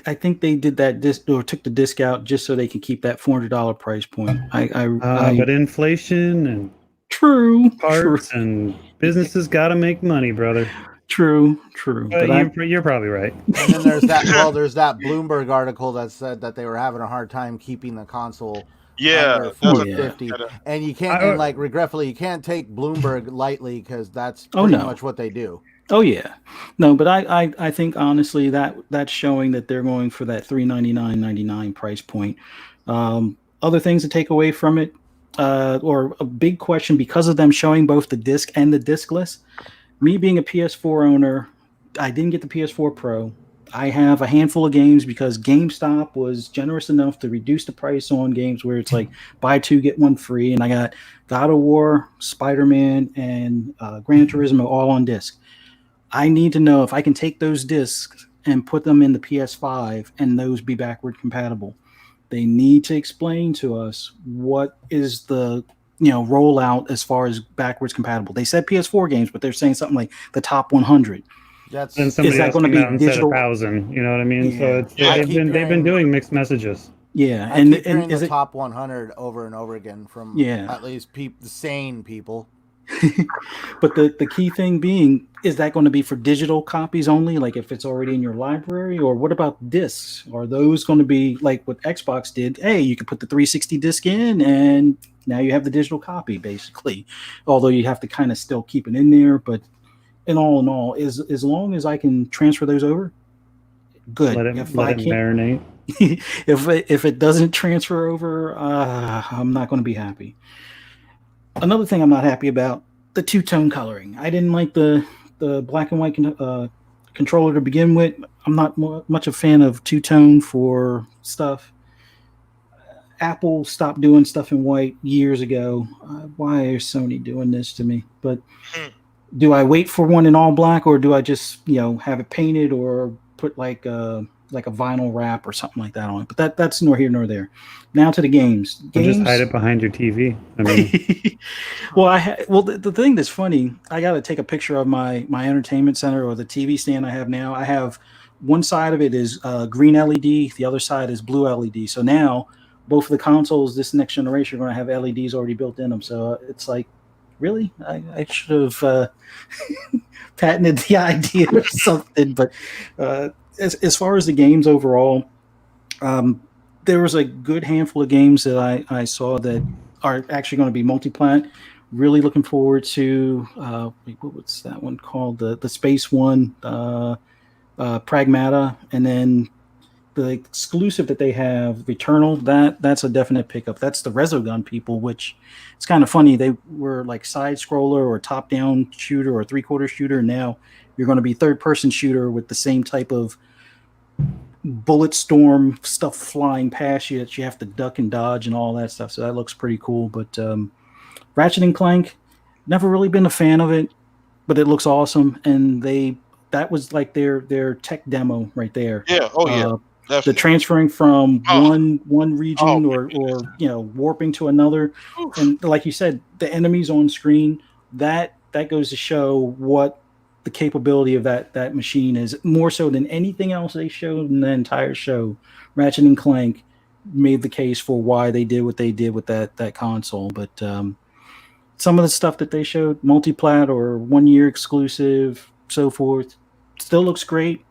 I think they did that disc or took the disc out just so they can keep that $400 price point. But inflation and true parts and businesses got to make money, brother. True. But you're probably right. And then there's that. Well, there's that Bloomberg article that said that they were having a hard time keeping the console. Under 450, and you can't, and like regretfully, you can't take Bloomberg lightly because that's pretty much what they do. Oh yeah, no, but I think honestly that's showing that they're going for that $399.99 price point. Other things to take away from it, or a big question because of them showing both the disc and the discless. Me being a PS4 owner, I didn't get the PS4 Pro. I have a handful of games because GameStop was generous enough to reduce the price on games where it's like buy 2 get 1 free, and I got God of War, Spider-Man, and Gran Turismo all on disc. I need to know if I can take those discs and put them in the PS5 and those be backward compatible. They need to explain to us what is the rollout as far as backwards compatible. They said PS4 games, but they're saying something like the top 100. Then somebody else came out and said 1,000. You know what I mean? Yeah. So they've been doing mixed messages. Yeah, I keep hearing the top 100 over and over again from at least sane people. But the key thing being, is that going to be for digital copies only, like if it's already in your library, or what about discs? Are those going to be like what Xbox did? Hey, you can put the 360 disc in and now you have the digital copy basically, although you have to kind of still keep it in there. But in all, as long as I can transfer those over, good. Let it marinate. If it doesn't transfer over, I'm not going to be happy. Another thing I'm not happy about, the two-tone coloring. I didn't like the black and white controller to begin with. I'm not much a fan of two-tone for stuff. Apple stopped doing stuff in white years ago. Why is Sony doing this to me? But do I wait for one in all black, or do I just have it painted or put like a vinyl wrap or something like that on it? But that's nor here nor there. Now to the games. Just hide it behind your TV. I mean, well, the thing that's funny, I got to take a picture of my entertainment center, or the TV stand I have now. I have one side of it is green LED, the other side is blue LED. So now both of the consoles this next generation are going to have LEDs already built in them. So it's like, really? I should have patented the idea or something. But as far as the games overall, there was a good handful of games that I saw that are actually going to be multi-plat. Really looking forward to what was that one called? The space one, Pragmata, and then the exclusive that they have, Returnal. That's a definite pickup. That's the Resogun people, which it's kind of funny. They were like side scroller or top down shooter or 3/4 shooter. Now you're going to be third person shooter with the same type of bullet storm stuff flying past you that you have to duck and dodge and all that stuff. So that looks pretty cool. But Ratchet and Clank, never really been a fan of it, but it looks awesome. And that was like their tech demo right there. Yeah. Oh yeah. The transferring from one region or warping to another, and like you said, the enemies on screen, that goes to show what the capability of that machine is, more so than anything else they showed in the entire show. Ratchet and Clank made the case for why they did what they did with that console. But some of the stuff that they showed, multi-plat or 1 year exclusive, so forth, still looks great.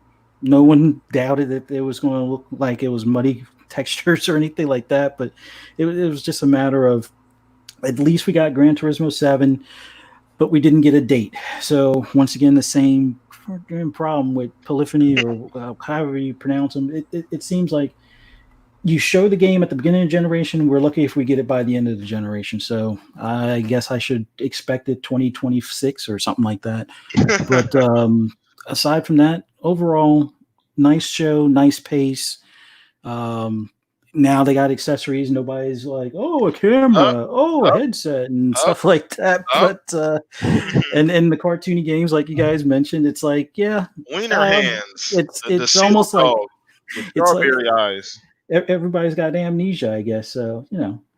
No one doubted that it was going to look like it was muddy textures or anything like that, but it was just a matter of, at least we got Gran Turismo 7, but we didn't get a date. So once again, the same fucking problem with polyphony or however you pronounce them. It seems like you show the game at the beginning of the generation. We're lucky if we get it by the end of the generation. So I guess I should expect it 2026 or something like that. But aside from that, overall, nice show, nice pace. Now they got accessories. Nobody's like, oh, a camera, a up, headset, and up, stuff like that. up. But and in the cartoony games, like you guys mentioned, it's like, yeah, Wiener hands. it's The it's seal almost like dog with it's like strawberry eyes. everybody's got amnesia, I guess. So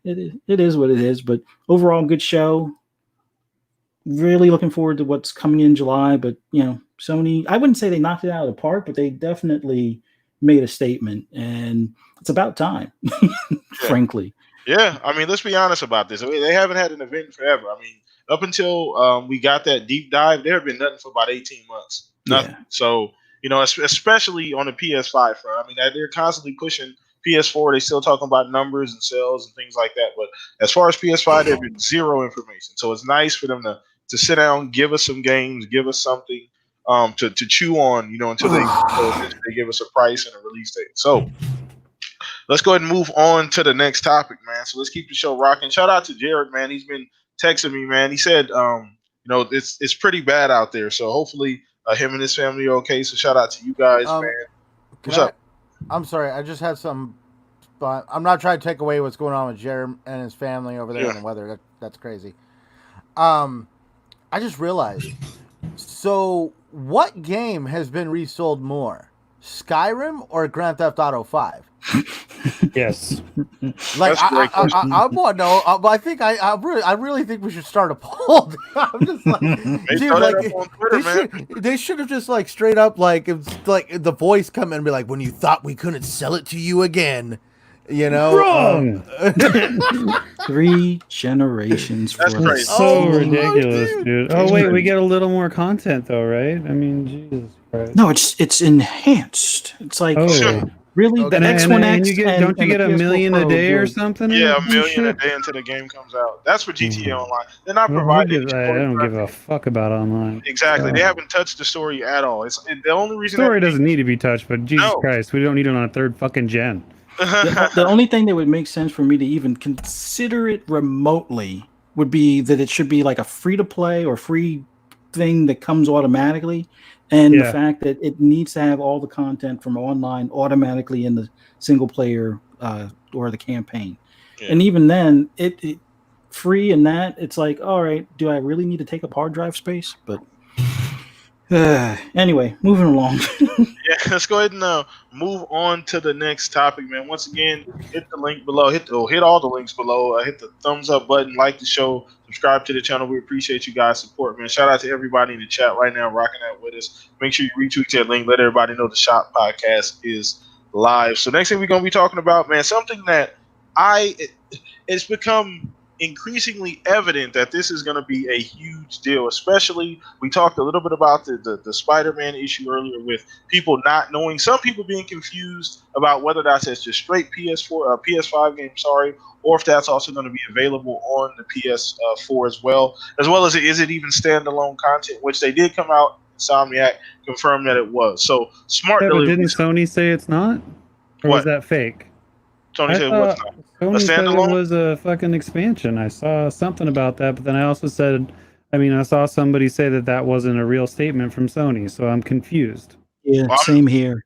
it is what it is. But overall, good show. Really looking forward to what's coming in July. But Sony, I wouldn't say they knocked it out of the park, but they definitely made a statement, and it's about time, frankly. Yeah, I mean, let's be honest about this. I mean, they haven't had an event in forever. I mean, up until we got that deep dive, there had been nothing for about 18 months. Nothing. Yeah. So, especially on the PS5 front, I mean, they're constantly pushing PS4. They still talking about numbers and sales and things like that. But as far as PS5, there's been zero information. So it's nice for them to sit down, give us some games, give us something to chew on, until they give us a price and a release date. So let's go ahead and move on to the next topic, man. So let's keep the show rocking. Shout out to Jared, man. He's been texting me, man. He said, it's pretty bad out there. So hopefully him and his family are okay. So shout out to you guys, man. What's up? I'm sorry. I just had some. But I'm not trying to take away what's going on with Jared and his family over there in the weather. That's crazy. I just realized. So, what game has been resold more, Skyrim or Grand Theft Auto 5? Yes. Like I want to know. I really think we should start a poll. I'm just like, dude, they should have just like straight up like it's like the voice come in and be like, when you thought we couldn't sell it to you again. Wrong. 3 generations. That's crazy. So ridiculous, dude. Oh wait, we get a little more content though, right? I mean, Jesus Christ. No, it's enhanced. It's like really the X1X. Don't you get a million a day or something? Yeah, $1 million a day until the game comes out. That's for GTA Online. They're not providing. I don't give a fuck about online. Exactly. They haven't touched the story at all. It's the only reason. The story doesn't need to be touched, but Jesus Christ, we don't need it on a third fucking gen. The only thing that would make sense for me to even consider it remotely would be that it should be like a free-to-play or free thing that comes automatically, and the fact that it needs to have all the content from online automatically in the single-player or the campaign. Yeah. And even then, it free in that, it's like, all right, do I really need to take up hard drive space? But anyway, moving along. Let's go ahead and move on to the next topic, man. Once again, hit the link below. Hit all the links below. Hit the thumbs up button, like the show, subscribe to the channel. We appreciate you guys' support, man. Shout out to everybody in the chat right now, rocking out with us. Make sure you retweet that link. Let everybody know the Shop Podcast is live. So next thing we're gonna be talking about, man, something that it's become increasingly evident that this is going to be a huge deal. Especially, we talked a little bit about the Spider-Man issue earlier with people not knowing, some people being confused about whether that's just straight PS5 game, or if that's also going to be available on the PS4 as well as is it even standalone content, which they did come out. Insomniac confirmed that it was. So smart delivery. Didn't Sony say it's not? Or was that fake? Sony said what's not? Sony said it was a fucking expansion. I saw something about that, but then I also said, I saw somebody say that wasn't a real statement from Sony, so I'm confused. Yeah, same here.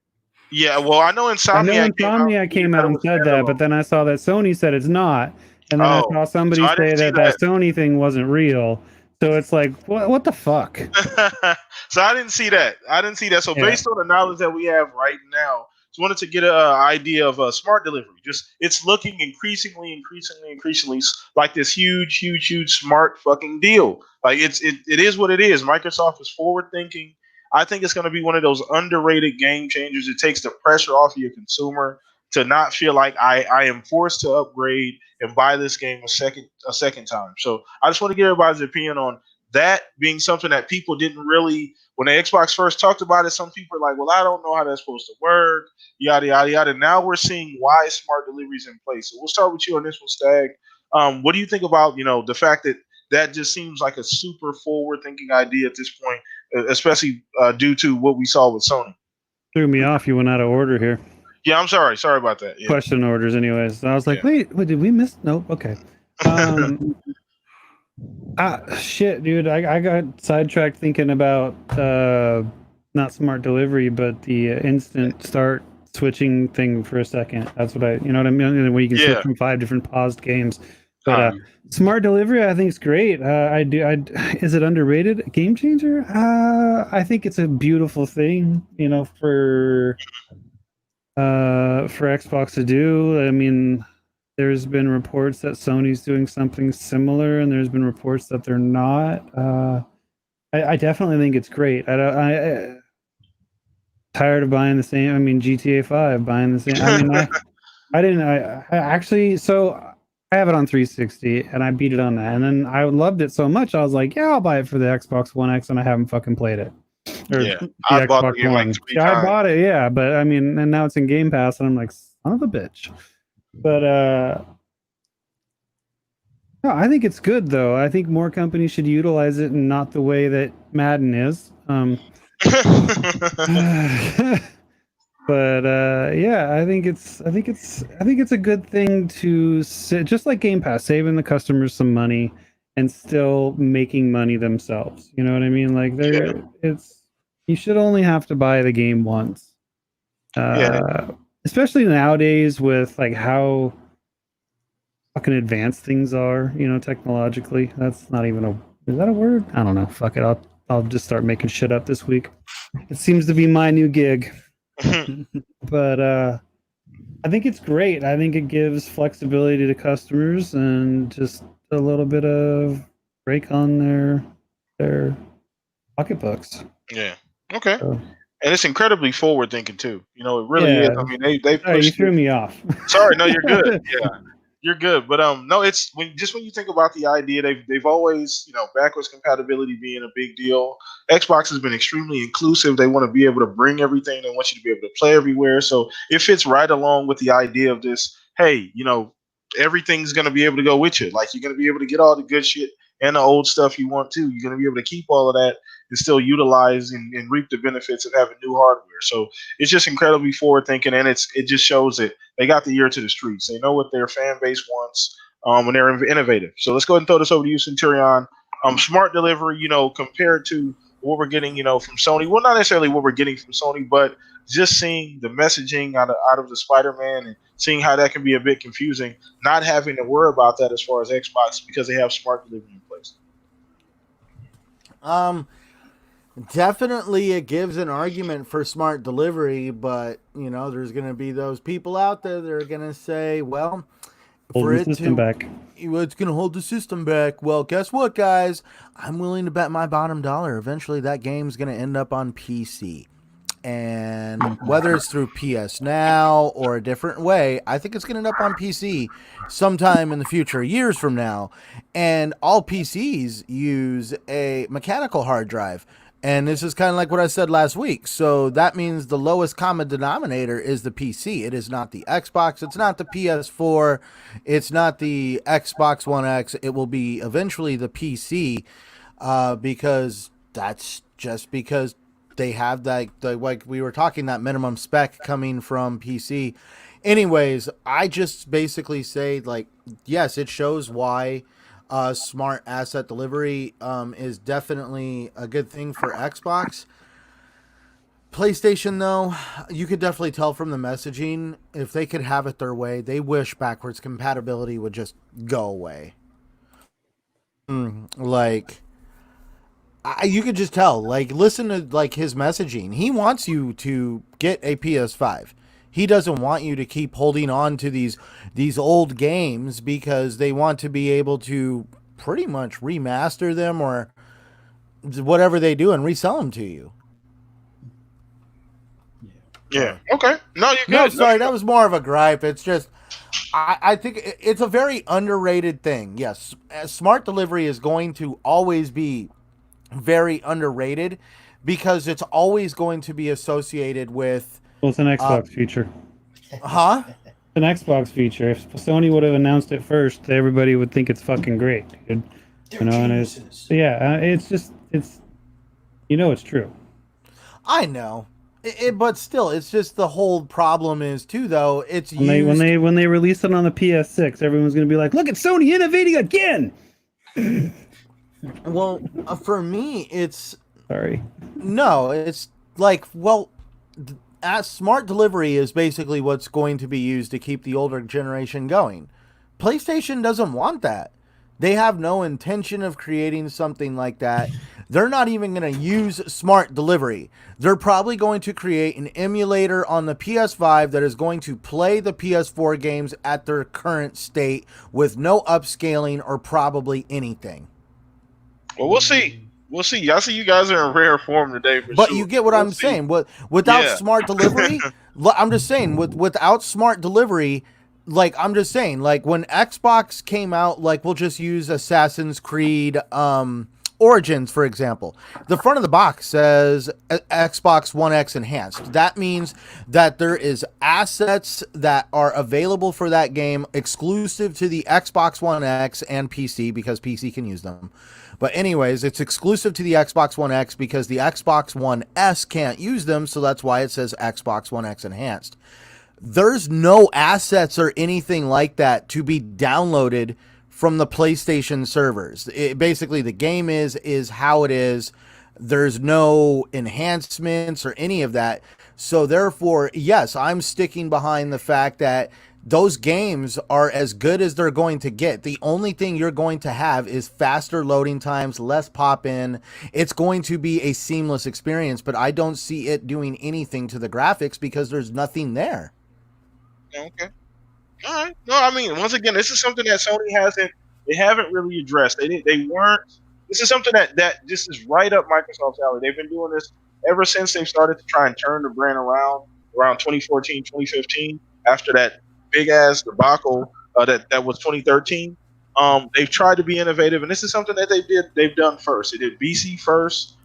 Yeah, well, I know Insomniac came out and said that, but then I saw that Sony said it's not, and then I saw somebody say that Sony thing wasn't real. So it's like, what the fuck? So I didn't see that. So based on the knowledge that we have right now, just wanted to get an idea of smart delivery. Just it's looking increasingly like this huge smart fucking deal. Like it is what it is. Microsoft is forward thinking. I think it's going to be one of those underrated game changers. It takes the pressure off of your consumer to not feel like I am forced to upgrade and buy this game a second time. So I just want to get everybody's opinion on that being something that people didn't really, when the Xbox first talked about it, some people are like, well, I don't know how that's supposed to work, yada, yada, yada. Now we're seeing why smart delivery is in place. So we'll start with you on this one, Stag. What do you think about, the fact that just seems like a super forward-thinking idea at this point, especially due to what we saw with Sony. Threw me off. You went out of order here. Yeah, I'm sorry. Sorry about that. Yeah. Question orders, anyways. I was like, Yeah. wait, did we miss? Nope. Okay. Shit, dude. I got sidetracked thinking about not smart delivery, but the instant start switching thing for a second. That's what you know what I mean? Where you can switch from 5 different paused games. But smart delivery, I think is great. Is it underrated? A game changer? I think it's a beautiful thing, you know, for Xbox to do. I mean, there's been reports that Sony's doing something similar, and there's been reports that they're not. I definitely think it's great. I tired of buying the same. I mean, GTA 5 buying the same. I mean, I actually. So I have it on 360, and I beat it on that, and then I loved it so much. I was like, yeah, I'll buy it for the Xbox One X, and I haven't fucking played it. I bought the game like 3 times. I bought it, yeah, but I mean, and now it's in Game Pass, and I'm like, son of a bitch. But no, I think it's good though. I think more companies should utilize it, and not the way that Madden is. But yeah, I think it's a good thing to just like Game Pass, saving the customers some money and still making money themselves. You know what I mean? Like you should only have to buy the game once. Especially nowadays with like how fucking advanced things are, you know, technologically. That's not even is that a word? I don't know. Fuck it. I'll just start making shit up this week. It seems to be my new gig. But I think it's great. I think it gives flexibility to customers and just a little bit of break on their pocketbooks. Yeah. Okay. So, and it's incredibly forward thinking too. You know, it really is. I mean, they pushed. You threw me off. Sorry, no, you're good. Yeah. You're good, but no, it's when you think about the idea, they've always, you know, backwards compatibility being a big deal. Xbox has been extremely inclusive. They want to be able to bring everything. They want you to be able to play everywhere. So it fits right along with the idea of this. Hey, you know, everything's going to be able to go with you. Like you're going to be able to get all the good shit and the old stuff you want to. You're going to be able to keep all of that and still utilize and reap the benefits of having new hardware. So it's just incredibly forward thinking, and it just shows that they got the ear to the streets. They know what their fan base wants, and they're innovative. So let's go ahead and throw this over to you, Centurion. Smart delivery, you know, compared to what we're getting, you know, from Sony. Well, not necessarily what we're getting from Sony, but just seeing the messaging out of the Spider-Man and seeing how that can be a bit confusing, not having to worry about that as far as Xbox because they have smart delivery in place. Definitely it gives an argument for smart delivery, but, you know, there's going to be those people out there that are going to say, well, for it it's going to hold the system back. Well, guess what, guys? I'm willing to bet my bottom dollar. Eventually that game's going to end up on PC. And whether it's through PS Now or a different way, I think it's going to end up on PC sometime in the future, years from now. And all PCs use a mechanical hard drive. And this is kind of like what I said last week. So that means the lowest common denominator is the PC. It is not the Xbox. It's not the PS4. It's not the Xbox One X. It will be eventually the PC because that's just because they have that, like we were talking, that minimum spec coming from PC. Anyways, I just basically say, like, yes, it shows why smart asset delivery is definitely a good thing for Xbox. PlayStation, though, you could definitely tell from the messaging, if they could have it their way, they wish backwards compatibility would just go away. Like, you could just tell, like, listen to like his messaging. He wants you to get a PS5. He doesn't want you to keep holding on to these old games because they want to be able to pretty much remaster them or whatever they do and resell them to you. Yeah. Okay. No, you're good. No, sorry, that was more of a gripe. It's just, I think it's a very underrated thing. Yes, smart delivery is going to always be very underrated because it's always going to be associated with. Well, it's an Xbox feature. Huh? It's an Xbox feature. If Sony would have announced it first, everybody would think it's fucking great, dude. You know, and it's You know it's true. I know. But still, it's just the whole problem is too though. It's When used. they release it on the PS6, everyone's gonna be like, "Look at Sony innovating again." Well, for me, it's Sorry. no. It's like as smart delivery is basically what's going to be used to keep the older generation going. PlayStation doesn't want that. They have no intention of creating something like that. They're not even going to use smart delivery. They're probably going to create an emulator on the PS5 that is going to play the PS4 games at their current state with no upscaling or probably anything. Well, we'll see. We'll see. I see you guys are in rare form today for But sure. you get what We'll I'm see. saying. Without Yeah. smart delivery, I'm just saying without smart delivery, like I'm just saying, like when Xbox came out, like we'll just use Assassin's Creed Origins for example. The front of the box says Xbox One X enhanced. That means that there is assets that are available for that game exclusive to the Xbox One X and PC because PC can use them. But anyways, it's exclusive to the Xbox One X because the Xbox One S can't use them, so that's why it says Xbox One X enhanced. There's no assets or anything like that to be downloaded from the PlayStation servers. Basically, the game is how it is. There's no enhancements or any of that. So therefore, yes, I'm sticking behind the fact that those games are as good as they're going to get. The only thing you're going to have is faster loading times, less pop in. It's going to be a seamless experience, but I don't see it doing anything to the graphics because there's nothing there. Okay. All right. No, I mean, once again, this is something that Sony haven't really addressed. They weren't. This is something that just is right up Microsoft's alley. They've been doing this ever since they started to try and turn the brand around 2014, 2015, after that big ass debacle that was 2013. They've tried to be innovative, and this is something that they've done first. They did BC first,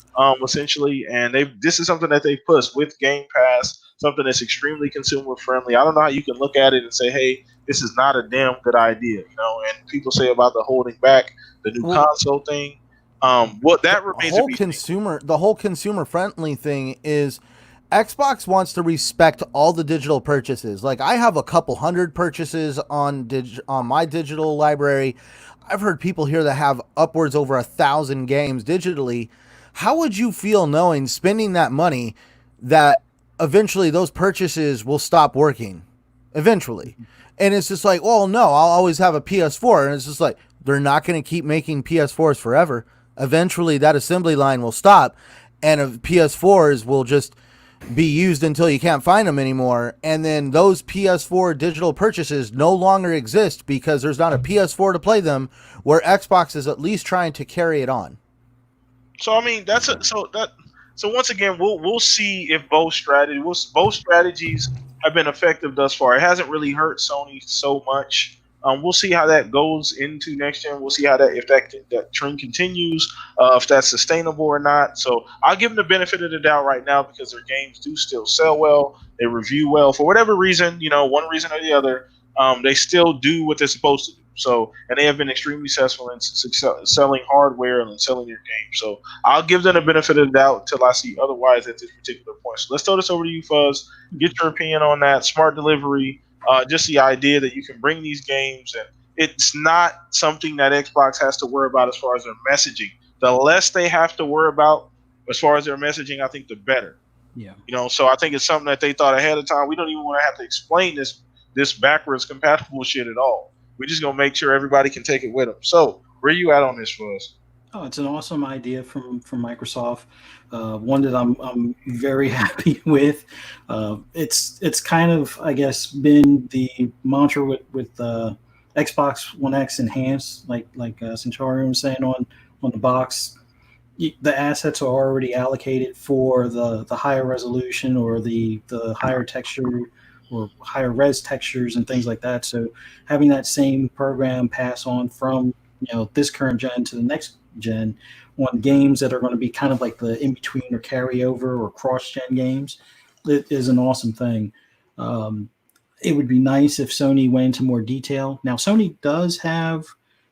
essentially, and this is something that they've pushed with Game Pass, something that's extremely consumer friendly. I don't know how you can look at it and say, hey, this is not a damn good idea, and people say about the holding back the new console thing. What that remains to be seen. The whole consumer friendly thing is Xbox wants to respect all the digital purchases. Like I have a couple hundred purchases on my digital library. I've heard people here that have upwards over 1,000 games digitally. How would you feel knowing spending that money that eventually those purchases will stop working eventually? And it's just like, well, no, I'll always have a PS4. And it's just like, they're not going to keep making PS4s forever. Eventually that assembly line will stop and PS4s will just be used until you can't find them anymore. And then those PS4 digital purchases no longer exist because there's not a PS4 to play them, where Xbox is at least trying to carry it on. So I mean, so once again, we'll see if both strategies have been effective thus far. It hasn't really hurt Sony so much. We'll see how that goes into next gen. We'll see how if that trend continues, if that's sustainable or not. So I'll give them the benefit of the doubt right now because their games do still sell well. They review well for whatever reason, one reason or the other. They still do what they're supposed to do. So, and they have been extremely successful in selling hardware and selling their games. So I'll give them the benefit of the doubt until I see otherwise at this particular point. So let's throw this over to you, Fuzz. Get your opinion on that. Smart delivery. Just the idea that you can bring these games, and it's not something that Xbox has to worry about as far as their messaging. The less they have to worry about as far as their messaging, I think the better. Yeah. So I think it's something that they thought ahead of time. We don't even want to have to explain this backwards compatible shit at all. We're just gonna make sure everybody can take it with them. So where you at on this, Fuzz? Oh, it's an awesome idea from Microsoft. One that I'm very happy with. It's kind of, I guess, been the mantra with Xbox One X enhanced, like Centurion was saying on the box. The assets are already allocated for the higher resolution or the higher texture or higher res textures and things like that. So having that same program pass on from this current gen to the next gen on games that are going to be kind of like the in-between or carryover or cross-gen games, it is an awesome thing. It would be nice if Sony went into more detail. Now, Sony does have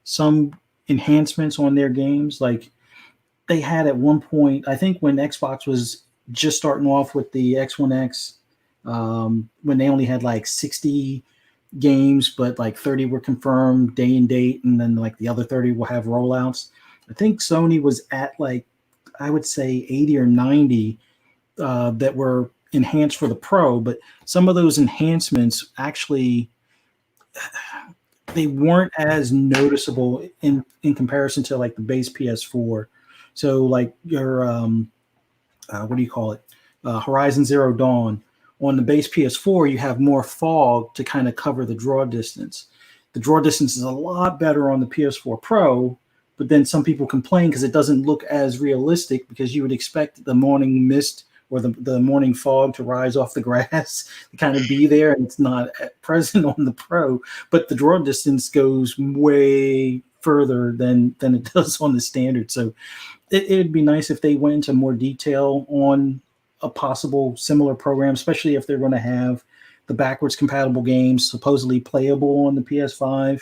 some enhancements on their games. Like they had at one point, I think when Xbox was just starting off with the X1X, when they only had like 60 games, but like 30 were confirmed day and date, and then like the other 30 will have rollouts. I think Sony was at like, I would say 80 or 90 that were enhanced for the Pro, but some of those enhancements actually they weren't as noticeable in comparison to like the base PS4. So like your what do you call it? Horizon Zero Dawn. On the base PS4, you have more fog to kind of cover the draw distance. The draw distance is a lot better on the PS4 Pro, but then some people complain because it doesn't look as realistic, because you would expect the morning mist or the morning fog to rise off the grass to kind of be there, and it's not present on the Pro. But the draw distance goes way further than it does on the standard. So it'd be nice if they went into more detail on a possible similar program, especially if they're going to have the backwards compatible games supposedly playable on the PS5.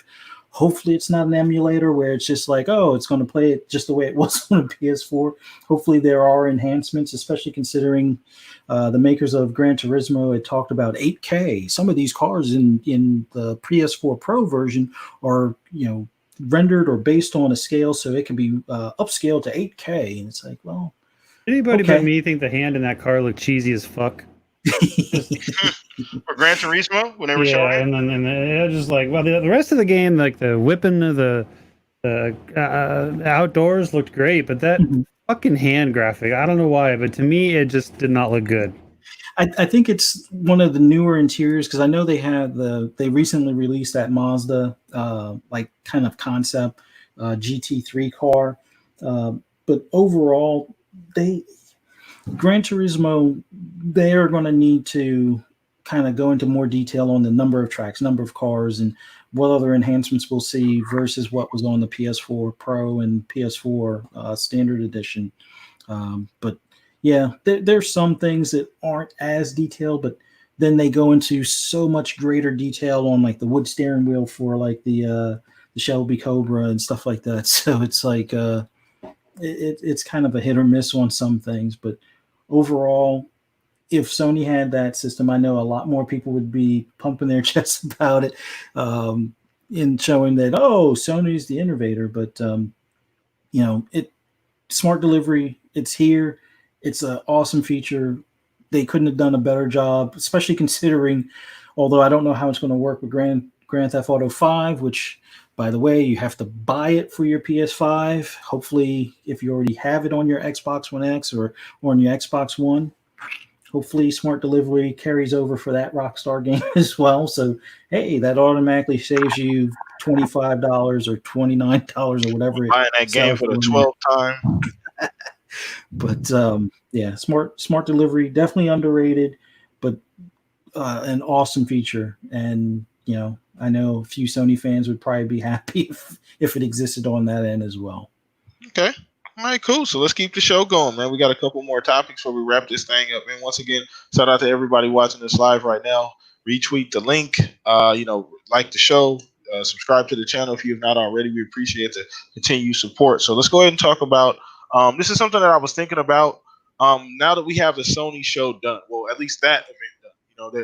Hopefully it's not an emulator where it's just like, oh, it's going to play it just the way it was on the PS4. Hopefully there are enhancements, especially considering the makers of Gran Turismo had talked about 8K. Some of these cars in the PS4 Pro version are, rendered or based on a scale so it can be upscaled to 8K. And it's like, well, anybody okay. but me think the hand in that car looked cheesy as fuck. For Gran Turismo, when they were showing it? and then it was just like, well, the rest of the game, like the whipping of the outdoors looked great, but that fucking hand graphic, I don't know why, but to me it just did not look good. I think it's one of the newer interiors, because I know they recently released that Mazda like kind of concept GT3 car, but overall Gran Turismo, they are going to need to kind of go into more detail on the number of tracks, number of cars, and what other enhancements we'll see versus what was on the PS4 Pro and PS4 Standard Edition. But yeah, there's some things that aren't as detailed, but then they go into so much greater detail on like the wood steering wheel for like the Shelby Cobra and stuff like that. So it's like it's kind of a hit or miss on some things, but overall, if Sony had that system, I know a lot more people would be pumping their chests about it, in showing that, oh, Sony's the innovator. But smart delivery, it's here. It's an awesome feature. They couldn't have done a better job, especially considering, although I don't know how it's going to work with Grand Theft Auto 5, which, by the way, you have to buy it for your PS5. Hopefully, if you already have it on your Xbox One X or on your Xbox One, hopefully smart delivery carries over for that Rockstar game as well. So, hey, that automatically saves you $25 or $29 or whatever. Buying that game for the 12th time. But yeah, smart delivery, definitely underrated, but an awesome feature. And I know a few Sony fans would probably be happy if it existed on that end as well. Okay. All right, cool. So let's keep the show going, man. We got a couple more topics before we wrap this thing up. And once again, shout out to everybody watching this live right now. Retweet the link, like the show, subscribe to the channel if you have not already. We appreciate the continued support. So let's go ahead and talk about, this is something that I was thinking about now that we have the Sony show done. Well, at least that event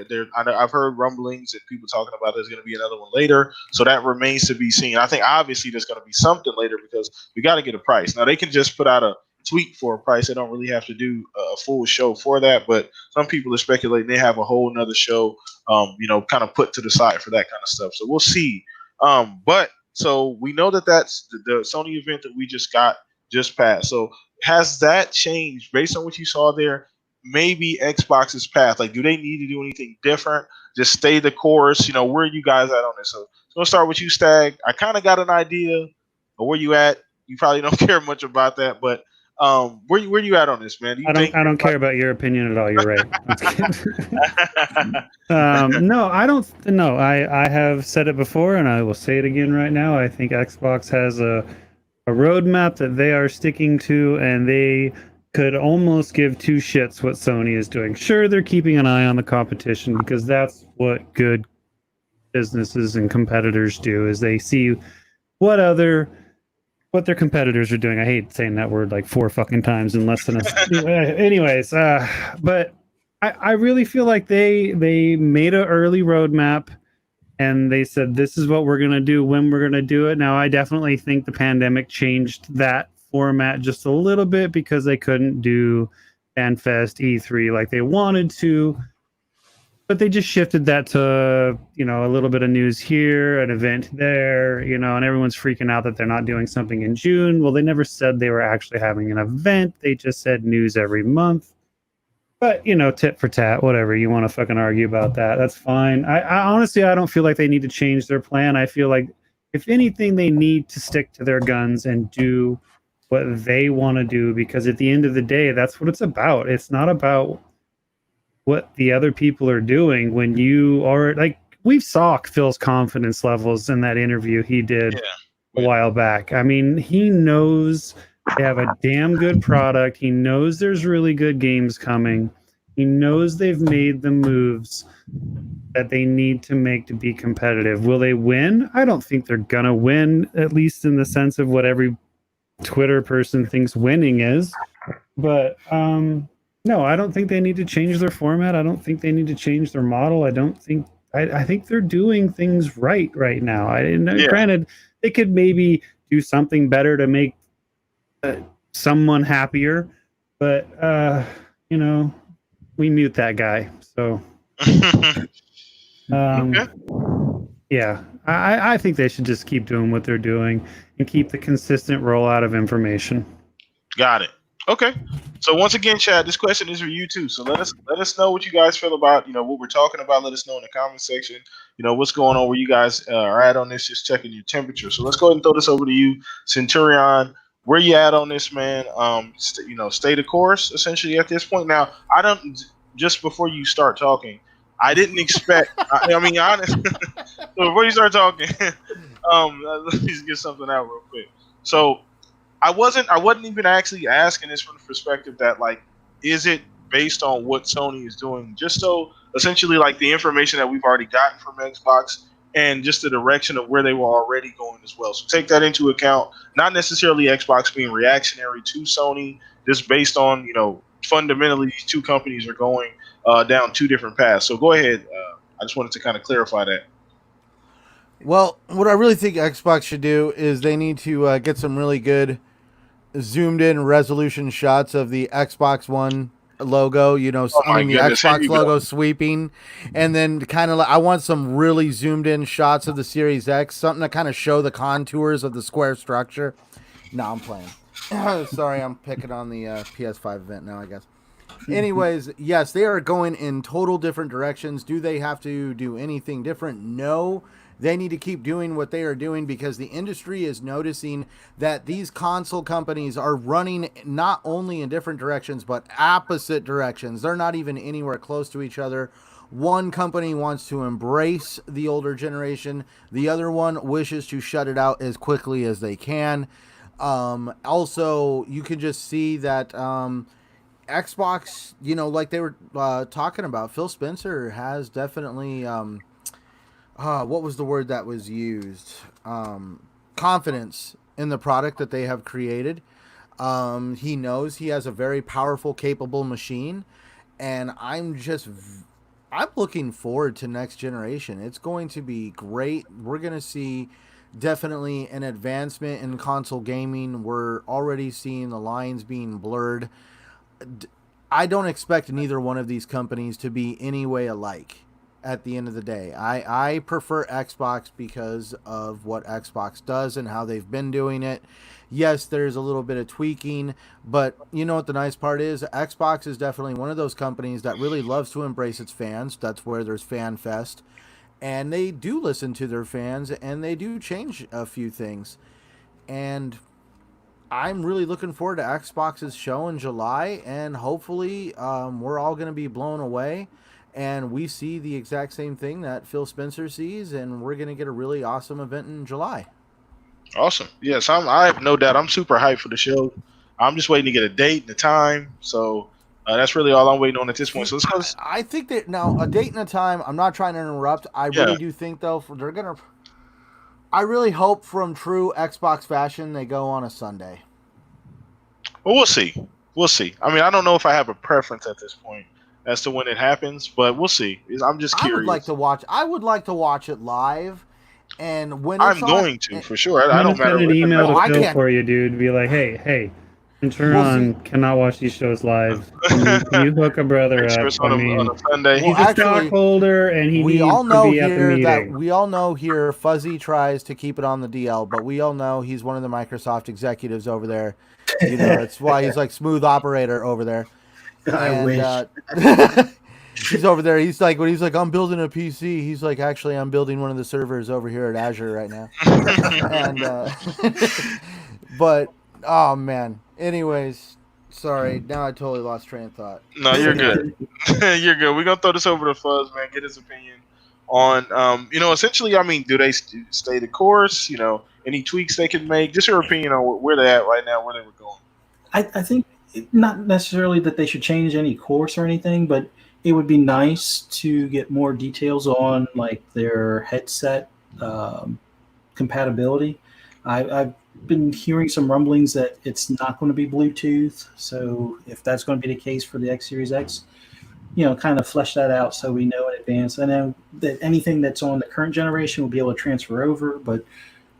done. I've heard rumblings and people talking about there's going to be another one later. So that remains to be seen. I think obviously there's going to be something later because we got to get a price. Now they can just put out a tweet for a price. They don't really have to do a full show for that. But some people are speculating they have a whole nother show, kind of put to the side for that kind of stuff. So we'll see. But so we know that's the Sony event that we just passed. So has that changed based on what you saw there? Maybe Xbox's path. Like, do they need to do anything different? Just stay the course. Where are you guys at on this? So let's start with you, Stag. I kind of got an idea of where you at. You probably don't care much about that, but where you at on this, man? I don't care about your opinion at all. You're right. No, I don't. No, I have said it before, and I will say it again right now. I think Xbox has a roadmap that they are sticking to, and they could almost give two shits what Sony is doing. Sure, they're keeping an eye on the competition because that's what good businesses and competitors do, is they see what other what their competitors are doing. I hate saying that word like 4 fucking times in less than a. Anyways, but I really feel like they made an early roadmap and they said this is what we're gonna do when we're gonna do it. Now I definitely think the pandemic changed that format just a little bit because they couldn't do FanFest E3 like they wanted to. But they just shifted that to, a little bit of news here, an event there, and everyone's freaking out that they're not doing something in June. Well, they never said they were actually having an event. They just said news every month. But, tit for tat, whatever. You want to fucking argue about that. That's fine. I honestly, I don't feel like they need to change their plan. I feel like, if anything, they need to stick to their guns and do what they want to do, because at the end of the day, that's what it's about. It's not about what the other people are doing. When you are like, we saw Phil's confidence levels in that interview he did a while back. I mean, he knows they have a damn good product. He knows there's really good games coming. He knows they've made the moves that they need to make to be competitive. Will they win? I don't think they're gonna win, at least in the sense of what every Twitter person thinks winning is. But no, I don't think they need to change their format. I don't think they need to change their model. I think they're doing things right now. Granted, they could maybe do something better to make someone happier, but we mute that guy. So, Okay. yeah, I think they should just keep doing what they're doing and keep the consistent rollout of information. Got it. Okay. So once again, Chad, this question is for you too. So let us know what you guys feel about, what we're talking about. Let us know in the comment section, what's going on, where you guys are at on this, just checking your temperature. So let's go ahead and throw this over to you, Centurion. Where you at on this, man? Stay the course, essentially, at this point. Now, just before you start talking, I didn't expect, honestly, so before you start talking, let me just get something out real quick. So, I wasn't even actually asking this from the perspective that, like, is it based on what Sony is doing? Just so essentially, like, the information that we've already gotten from Xbox and just the direction of where they were already going as well. So take that into account. Not necessarily Xbox being reactionary to Sony, just based on, fundamentally these two companies are going down two different paths. So go ahead. I just wanted to kind of clarify that. Well, what I really think Xbox should do is they need to get some really good zoomed in resolution shots of the Xbox One logo, the Xbox logo sweeping, and then kind of I want some really zoomed in shots of the Series X, something to kind of show the contours of the square structure. No, I'm playing. Sorry, I'm picking on the PS5 event now, I guess. Anyways, yes, they are going in total different directions. Do they have to do anything different? No. They need to keep doing what they are doing because the industry is noticing that these console companies are running not only in different directions, but opposite directions. They're not even anywhere close to each other. One company wants to embrace the older generation. The other one wishes to shut it out as quickly as they can. Also, you can just see that Xbox, like they were talking about, Phil Spencer has definitely... what was the word that was used? Confidence in the product that they have created. He knows he has a very powerful, capable machine, and I'm looking forward to next generation. It's going to be great. We're going to see definitely an advancement in console gaming. We're already seeing the lines being blurred. I don't expect neither one of these companies to be any way alike. At the end of the day, I prefer Xbox because of what Xbox does and how they've been doing it. Yes, there's a little bit of tweaking, but you know what the nice part is? Xbox is definitely one of those companies that really loves to embrace its fans. That's where there's Fan Fest. And they do listen to their fans, and they do change a few things. And I'm really looking forward to Xbox's show in July, and hopefully we're all going to be blown away. And we see the exact same thing that Phil Spencer sees, and we're going to get a really awesome event in July. Awesome. Yes, I have no doubt. I'm super hyped for the show. I'm just waiting to get a date and a time. So that's really all I'm waiting on at this point. So let's go. I think that now a date and a time. I'm not trying to interrupt. I really do think though they're gonna. I really hope, from true Xbox fashion, they go on a Sunday. Well, we'll see. We'll see. I mean, I don't know if I have a preference at this point as to when it happens, but we'll see. I'm just curious. I would like to watch it live, and when it's I'm going to for sure. I I'm don't gonna matter. send an email I to Phil can't- for you, dude. Be like, hey, turn We'll on. Cannot watch these shows live. Can you hook a brother Make sure up? it's on a Sunday. Well, he's a actually, stockholder, and he needs to be at the meeting. we all know here Fuzzy tries to keep it on the DL, but we all know he's one of the Microsoft executives over there. You know, it's why he's like smooth operator over there. I wish. He's over there. He's like, when he's like, I'm building a PC. He's like, actually, I'm building one of the servers over here at Azure right now. And but oh man. Anyways, sorry. Now I totally lost train of thought. No, you're good. You're good. We're gonna throw this over to Fuzz, man. Get his opinion on, essentially. I mean, do they stay the course? You know, any tweaks they can make? Just your opinion on where they're at right now, where they were going. I think not necessarily that they should change any course or anything, but it would be nice to get more details on like their headset compatibility. I've been hearing some rumblings that it's not going to be Bluetooth. So if that's going to be the case for the X Series X, kind of flesh that out so we know in advance. I know that anything that's on the current generation will be able to transfer over, but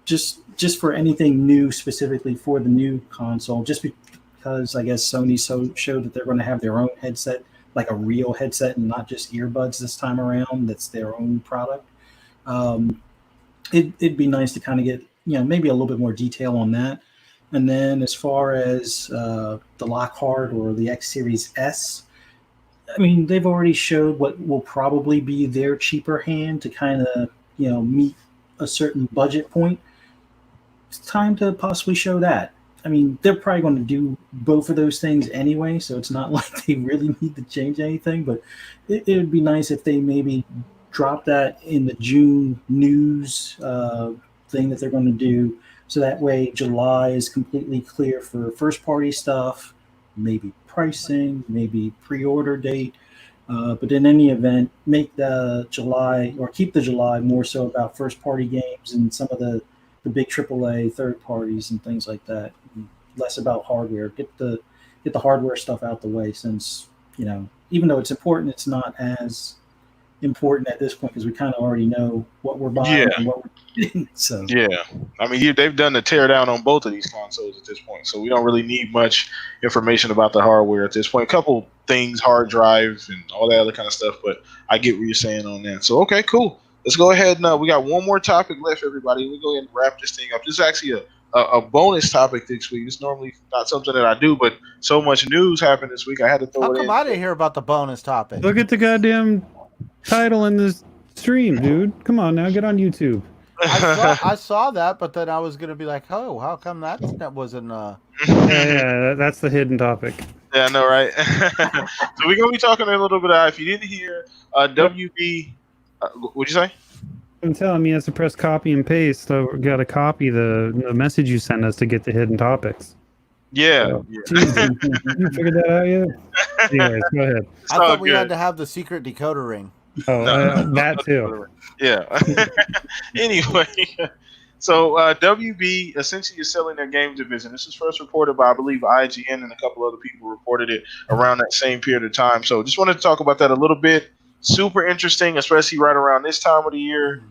just for anything new specifically for the new console, just because I guess Sony showed that they're going to have their own headset, like a real headset and not just earbuds this time around. That's their own product. It'd be nice to kind of get, maybe a little bit more detail on that. And then as far as the Lockhart or the X Series S, I mean, they've already showed what will probably be their cheaper hand to kind of, meet a certain budget point. It's time to possibly show that. I mean, they're probably going to do both of those things anyway, so it's not like they really need to change anything. But it would be nice if they maybe drop that in the June news thing that they're going to do, so that way July is completely clear for first-party stuff, maybe pricing, maybe pre-order date. But in any event, make the July, or keep the July more so about first-party games and some of the big AAA third parties and things like that. Less about hardware. Get the hardware stuff out the way, since even though it's important, it's not as important at this point because we kind of already know what we're buying and what we're getting. So yeah, I mean, they've done the tear down on both of these consoles at this point, so we don't really need much information about the hardware at this point. A couple things, hard drive and all that other kind of stuff, but I get what you're saying on that. So okay, cool. Let's go ahead and we got one more topic left, everybody. We'll go ahead and wrap this thing up. This is actually a bonus topic this week. It's normally not something that I do, but so much news happened this week, I had to throw it in. I didn't hear about the bonus topic? Look at the goddamn title in this stream, dude. Come on now, get on YouTube. I saw that, but then I was going to be like, oh, how come that wasn't... Yeah, that's the hidden topic. Yeah, I know, right? So we're going to be talking a little bit about, if you didn't hear, WB... what'd you say? I'm telling me, he has to press copy and paste. So we got to copy the message you send us to get the hidden topics. Yeah. So, you figured that out yet? Anyways, go ahead. I thought we had to have the secret decoder ring. Oh, that too. Yeah. Anyway, so WB essentially is selling their games division. This is first reported by, I believe, IGN, and a couple other people reported it around that same period of time. So just wanted to talk about that a little bit. Super interesting, especially right around this time of the year.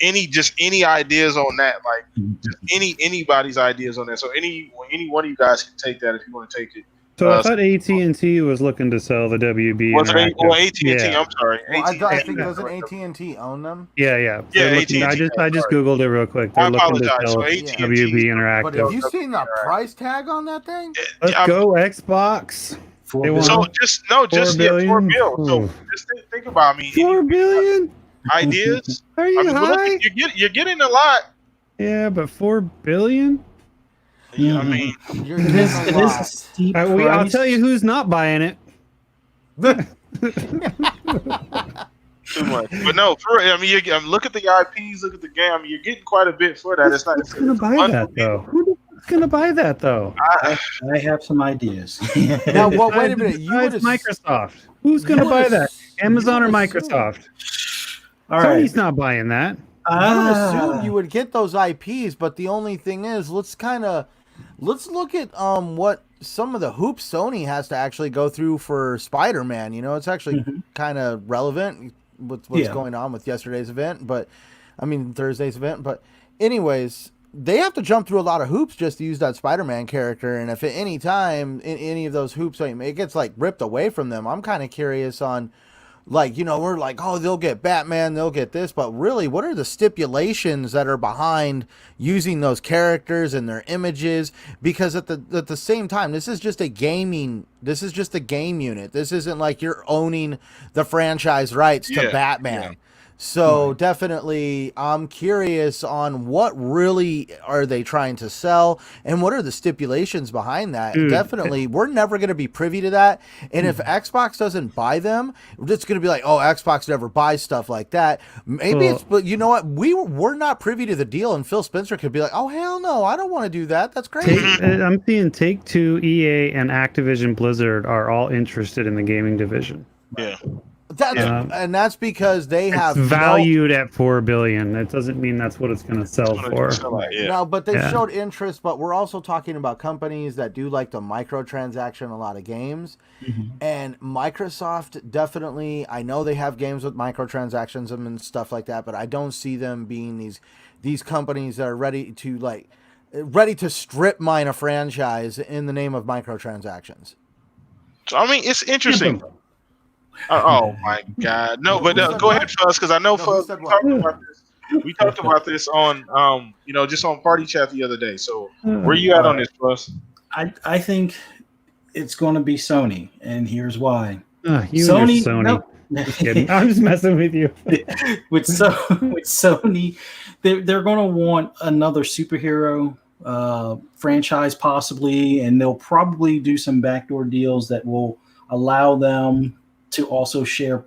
Any ideas on that? Like, just anybody's ideas on that. So any one of you guys can take that if you want to take it. So I thought AT&T was looking to sell the WB. Was it AT&T? Yeah. I'm sorry. Well, I think doesn't AT&T own them? Yeah. AT&T. I just googled it real quick. They're looking to sell WB Interactive. But have you seen the price tag on that thing? Let's go Xbox. So just $4 billion. So just think about me. $4 billion ideas? Are you high? You're getting a lot. Yeah, but $4 billion. Yeah, I mean, you're getting a lot. A steep I'll tell you who's not buying it. Too much, but no. I mean, look at the IPs, look at the game. I mean, you're getting quite a bit for that. It's not. Who's gonna buy that though? Who's gonna buy that though? I have some ideas. Now, wait a minute. Microsoft. Who's gonna buy that? Amazon or Microsoft? All right. Sony's not buying that. you would assume you would get those IPs, but the only thing is, let's look at what some of the hoops Sony has to actually go through for Spider-Man. You know, it's actually kind of relevant with what's going on with yesterday's event, but I mean Thursday's event. But anyways, they have to jump through a lot of hoops just to use that Spider-Man character, and if at any time in any of those hoops it gets like ripped away from them, I'm kind of curious on, like, you know, we're like, oh, they'll get Batman, they'll get this, but really, what are the stipulations that are behind using those characters and their images? Because at the same time, this is just a game unit. This isn't like you're owning the franchise rights to Batman. Yeah. So definitely, I'm curious on what really are they trying to sell and what are the stipulations behind that. Dude. Definitely, we're never going to be privy to that. And if Xbox doesn't buy them, it's going to be like, oh, Xbox never buys stuff like that. Maybe but you know what? We're not privy to the deal, and Phil Spencer could be like, oh, hell no, I don't want to do that. That's crazy. I'm seeing Take-Two, EA, and Activision Blizzard are all interested in the gaming division. Yeah. And that's because they have valued at $4 billion. That doesn't mean that's what it's going to sell for. No, but they showed interest. But we're also talking about companies that do like to microtransaction a lot of games, and Microsoft definitely. I know they have games with microtransactions and stuff like that, but I don't see them being these companies that are ready to strip mine a franchise in the name of microtransactions. So I mean, it's interesting. Oh my God! No, but go ahead, Fuzz, because I know Fuzz. We talked about this on, just on Party Chat the other day. So where you at on this, Fuzz? I think it's going to be Sony, and here's why. Sony. No. I'm just messing with you. with Sony, they're going to want another superhero franchise possibly, and they'll probably do some backdoor deals that will allow them to also share,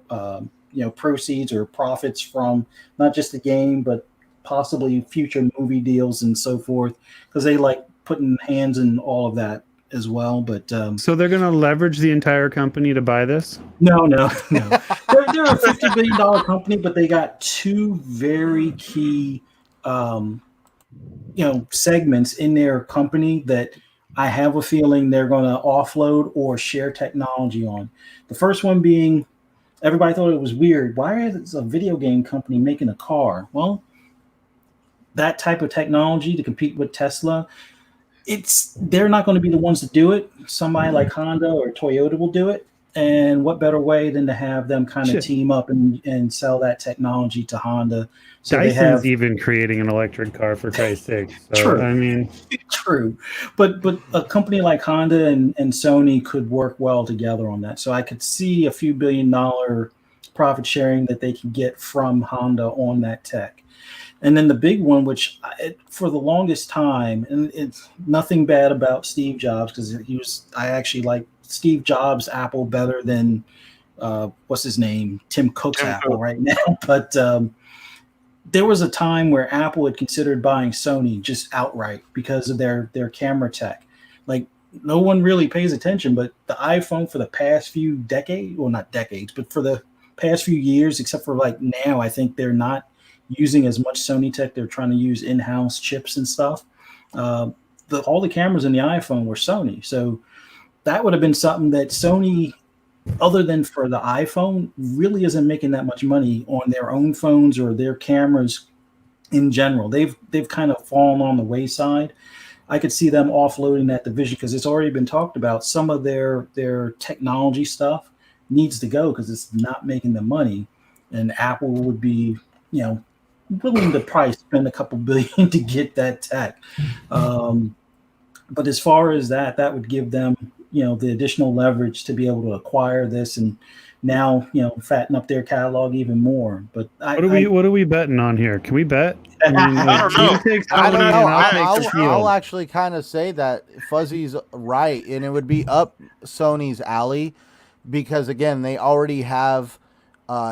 proceeds or profits from not just the game, but possibly future movie deals and so forth, because they like putting hands in all of that as well. But so they're going to leverage the entire company to buy this? No. they're a $50 billion company, but they got two very key, segments in their company that I have a feeling they're going to offload or share technology on. The first one being, everybody thought it was weird. Why is a video game company making a car? Well, that type of technology to compete with Tesla, they're not going to be the ones to do it. Somebody like Honda or Toyota will do it. And what better way than to have them kind of team up and sell that technology to Honda? So Dyson's even creating an electric car, for Christ's sake. So, true. I mean, true. But a company like Honda and Sony could work well together on that. So I could see a few $1 billion profit sharing that they can get from Honda on that tech. And then the big one, which for the longest time, and it's nothing bad about Steve Jobs, because I actually like Steve Jobs' Apple better than what's his name, Tim Cook's Apple right now. But there was a time where Apple had considered buying Sony just outright because of their camera tech. Like, no one really pays attention, but the iPhone for the past few decades, well, not decades, but for the past few years, except for like now, I think they're not using as much Sony tech. They're trying to use in-house chips and stuff. All the cameras in the iPhone were Sony. So that would have been something that Sony, other than for the iPhone, really isn't making that much money on their own phones or their cameras in general. They've kind of fallen on the wayside. I could see them offloading that division because it's already been talked about. Some of their technology stuff needs to go because it's not making them money, and Apple would be, willing to probably spend a couple billion to get that tech. But as far as that would give them, the additional leverage to be able to acquire this and now, fatten up their catalog even more. But what are we betting on here? Can we bet? I mean, I don't know. I'll actually kind of say that Fuzzy's right, and it would be up Sony's alley because, again, they already have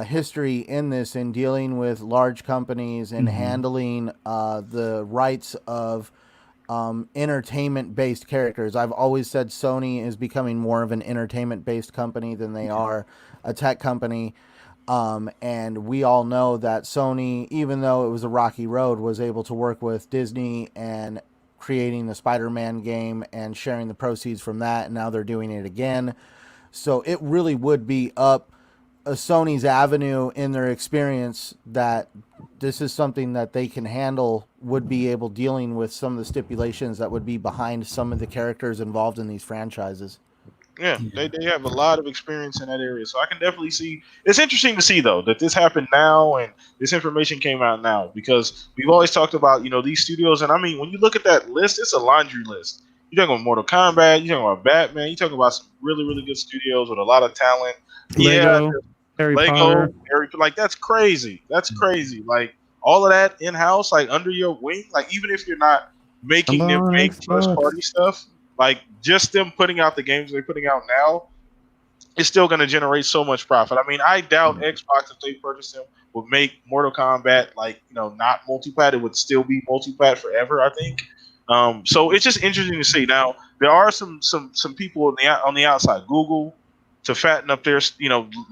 history in this in dealing with large companies and handling the rights of entertainment-based characters. I've always said Sony is becoming more of an entertainment-based company than they are a tech company. And we all know that Sony, even though it was a rocky road, was able to work with Disney and creating the Spider-Man game and sharing the proceeds from that. And now they're doing it again. So it really would be up Sony's avenue in their experience that this is something that they can handle, would be able dealing with some of the stipulations that would be behind some of the characters involved in these franchises. Yeah, they have a lot of experience in that area. So I can definitely see. It's interesting to see, though, that this happened now and this information came out now, because we've always talked about, these studios. And I mean, when you look at that list, it's a laundry list. You're talking about Mortal Kombat, you're talking about Batman, you're talking about some really, really good studios with a lot of talent. Lego, Harry Potter. Like, that's crazy. That's crazy. Like, all of that in-house, like, under your wing, like, even if you're not making Come them on, big Xbox. first-party stuff, like, just them putting out the games they're putting out now, it's still going to generate so much profit. I mean, I doubt Xbox, if they purchase them, would make Mortal Kombat, like, not multi-plat. It would still be multi-plat forever, I think. So it's just interesting to see. Now, there are some people on the outside, Google, to fatten up their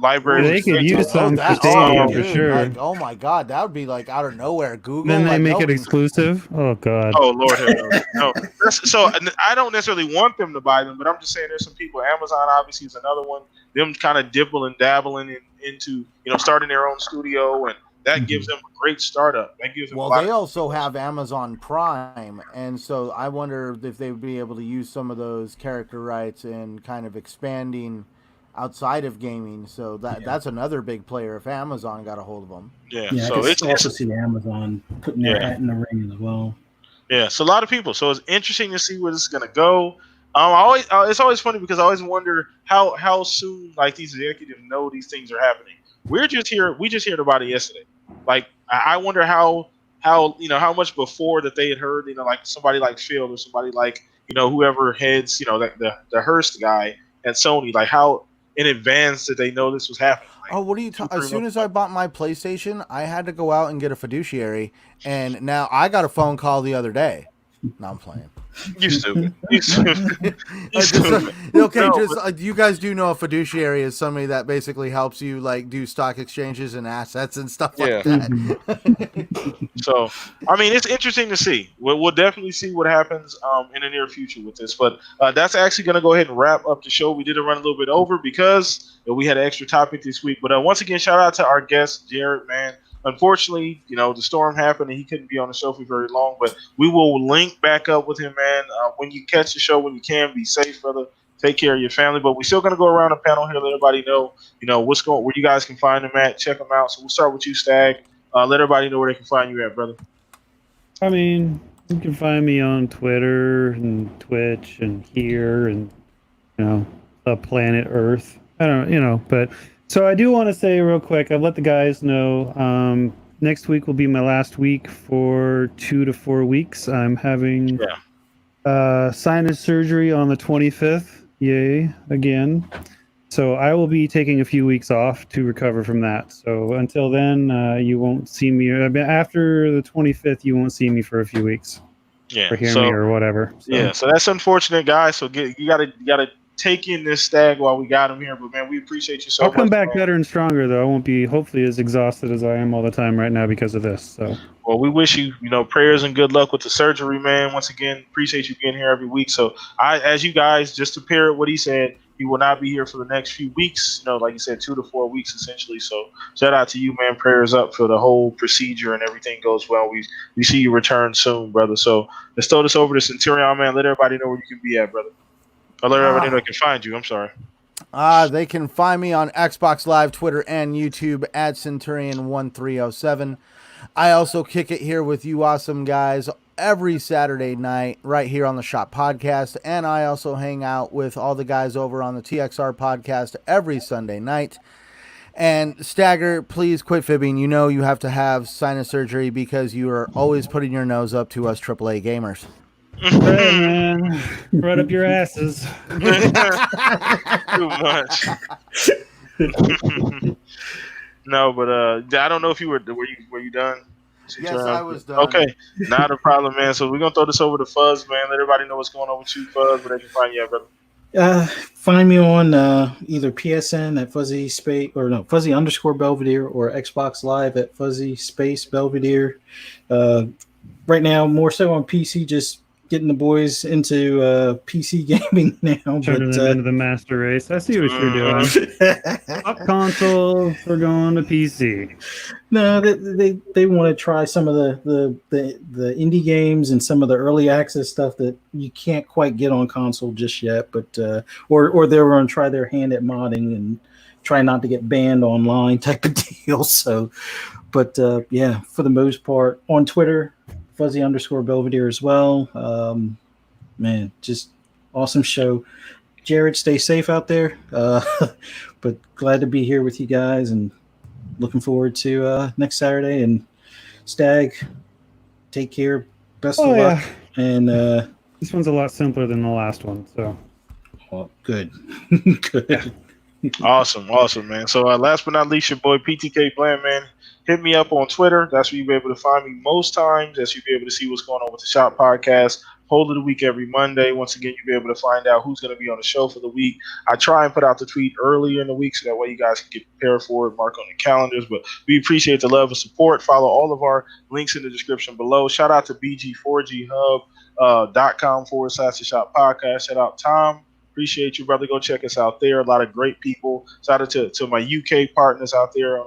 library. They could use some for that, Stadia, for dude, sure. like, oh my God, that would be like out of nowhere. Google. Then they like, make it nobody- exclusive. Oh God. Oh Lord, no. So I don't necessarily want them to buy them, but I'm just saying there's some people. Amazon obviously is another one. Them kind of dibbling, dabbling into starting their own studio, and that gives them a great startup. That gives them. Well, they also have Amazon Prime, and so I wonder if they would be able to use some of those character rights in kind of expanding outside of gaming. So that's another big player if Amazon got a hold of them. Yeah. Yeah, So I can also see Amazon putting their hat in the ring as well. Yeah, so a lot of people. So it's interesting to see where this is going to go. It's always funny because I always wonder how soon like these executives know these things are happening. We just heard about it yesterday. Like I wonder how much before that they had heard, like somebody like Phil or somebody like whoever heads the Hearst guy at Sony, like how in advance did they know this was happening? Like, Oh, what are you talking? As soon as I bought my PlayStation, I had to go out and get a fiduciary, and now I got a phone call the other day. No, I'm playing. You stupid. You stupid. You stupid. You guys do know a fiduciary is somebody that basically helps you like do stock exchanges and assets and stuff like that. So, I mean, it's interesting to see. We'll definitely see what happens in the near future with this. But that's actually going to go ahead and wrap up the show. We did run a little bit over because we had an extra topic this week. But once again, shout out to our guest, Jared, man. Unfortunately, the storm happened and he couldn't be on the show for very long. But we will link back up with him, man. When you catch the show, when you can, be safe, brother. Take care of your family. But we're still going to go around the panel here, let everybody know, where you guys can find them at. Check them out. So we'll start with you, Stag. Let everybody know where they can find you at, brother. I mean, you can find me on Twitter and Twitch and here and planet Earth. I don't, but so I do want to say real quick. I've let the guys know. Next week will be my last week for 2 to 4 weeks. I'm having sinus surgery on the 25th. Yay again. So I will be taking a few weeks off to recover from that. So until then, you won't see me. After the 25th, you won't see me for a few weeks. Yeah. Or hear me or whatever. So. Yeah. So that's unfortunate, guys. So you gotta take in this Stag while we got him here. But man, we appreciate you so much. I'll come back man. better and stronger though. I won't be hopefully as exhausted as I am all the time right now because of this. So. Well, we wish you, prayers and good luck with the surgery, man. Once again, appreciate you being here every week. So as you guys, just to parrot what he said, he will not be here for the next few weeks. Like you said, 2 to 4 weeks essentially. So shout out to you, man. Prayers up for the whole procedure and everything goes well. We see you return soon, brother. So let's throw this over to Centurion, man. Let everybody know where you can be at, brother. Or let everybody know they can find you. I'm sorry. They can find me on Xbox Live, Twitter, and YouTube at Centurion1307. I also kick it here with you awesome guys every Saturday night right here on the Shop Podcast. And I also hang out with all the guys over on the TXR Podcast every Sunday night. And Stagger, please quit fibbing. You have to have sinus surgery because you are always putting your nose up to us AAA gamers. Hey, man. Right up your asses. Too much. No, but I don't know if were you done? Yes, I was done. Okay, not a problem, man. So we're gonna throw this over to Fuzz, man. Let everybody know what's going on with you, Fuzz, where they can find you at, brother. Find me on either PSN at fuzzy space or no fuzzy underscore Belvedere or Xbox Live at fuzzy space Belvedere. Right now, more so on PC, just getting the boys into PC gaming now. Turning them into the master race. I see what you're doing. Up consoles, we're going to PC. No, they want to try some of the indie games and some of the early access stuff that you can't quite get on console just yet. But or they're going to try their hand at modding and try not to get banned online type of deal. So, but yeah, for the most part, on Twitter, fuzzy underscore Belvedere as well. Man, just awesome show. Jared, stay safe out there. But glad to be here with you guys and looking forward to next Saturday. And Stag, take care. Best of luck. And this one's a lot simpler than the last one. So, well, good. Good. Yeah. Awesome, man. So last but not least, your boy PTK Bland, man. Hit me up on Twitter. That's where you'll be able to find me most times. That's where you'll be able to see what's going on with the Shop Podcast. Poll of the week every Monday. Once again, you'll be able to find out who's going to be on the show for the week. I try and put out the tweet earlier in the week so that way you guys can get prepared for it, mark on the calendars. But we appreciate the love and support. Follow all of our links in the description below. Shout out to BG4GHub.com/the Shop Podcast. Shout out Tom. Appreciate you, brother. Go check us out there. A lot of great people. Shout out to my UK partners out there on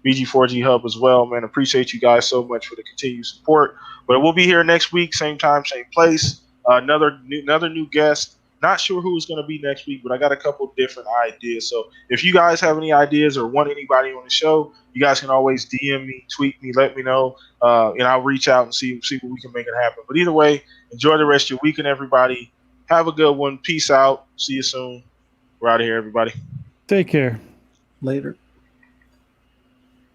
BG4G Hub as well, man. Appreciate you guys so much for the continued support. But we'll be here next week, same time, same place. Another new guest. Not sure who is going to be next week, but I got a couple different ideas. So if you guys have any ideas or want anybody on the show, you guys can always DM me, tweet me, let me know, and I'll reach out and see what we can make it happen. But either way, enjoy the rest of your weekend, everybody. Have a good one. Peace out. See you soon. We're out of here, everybody. Take care. Later.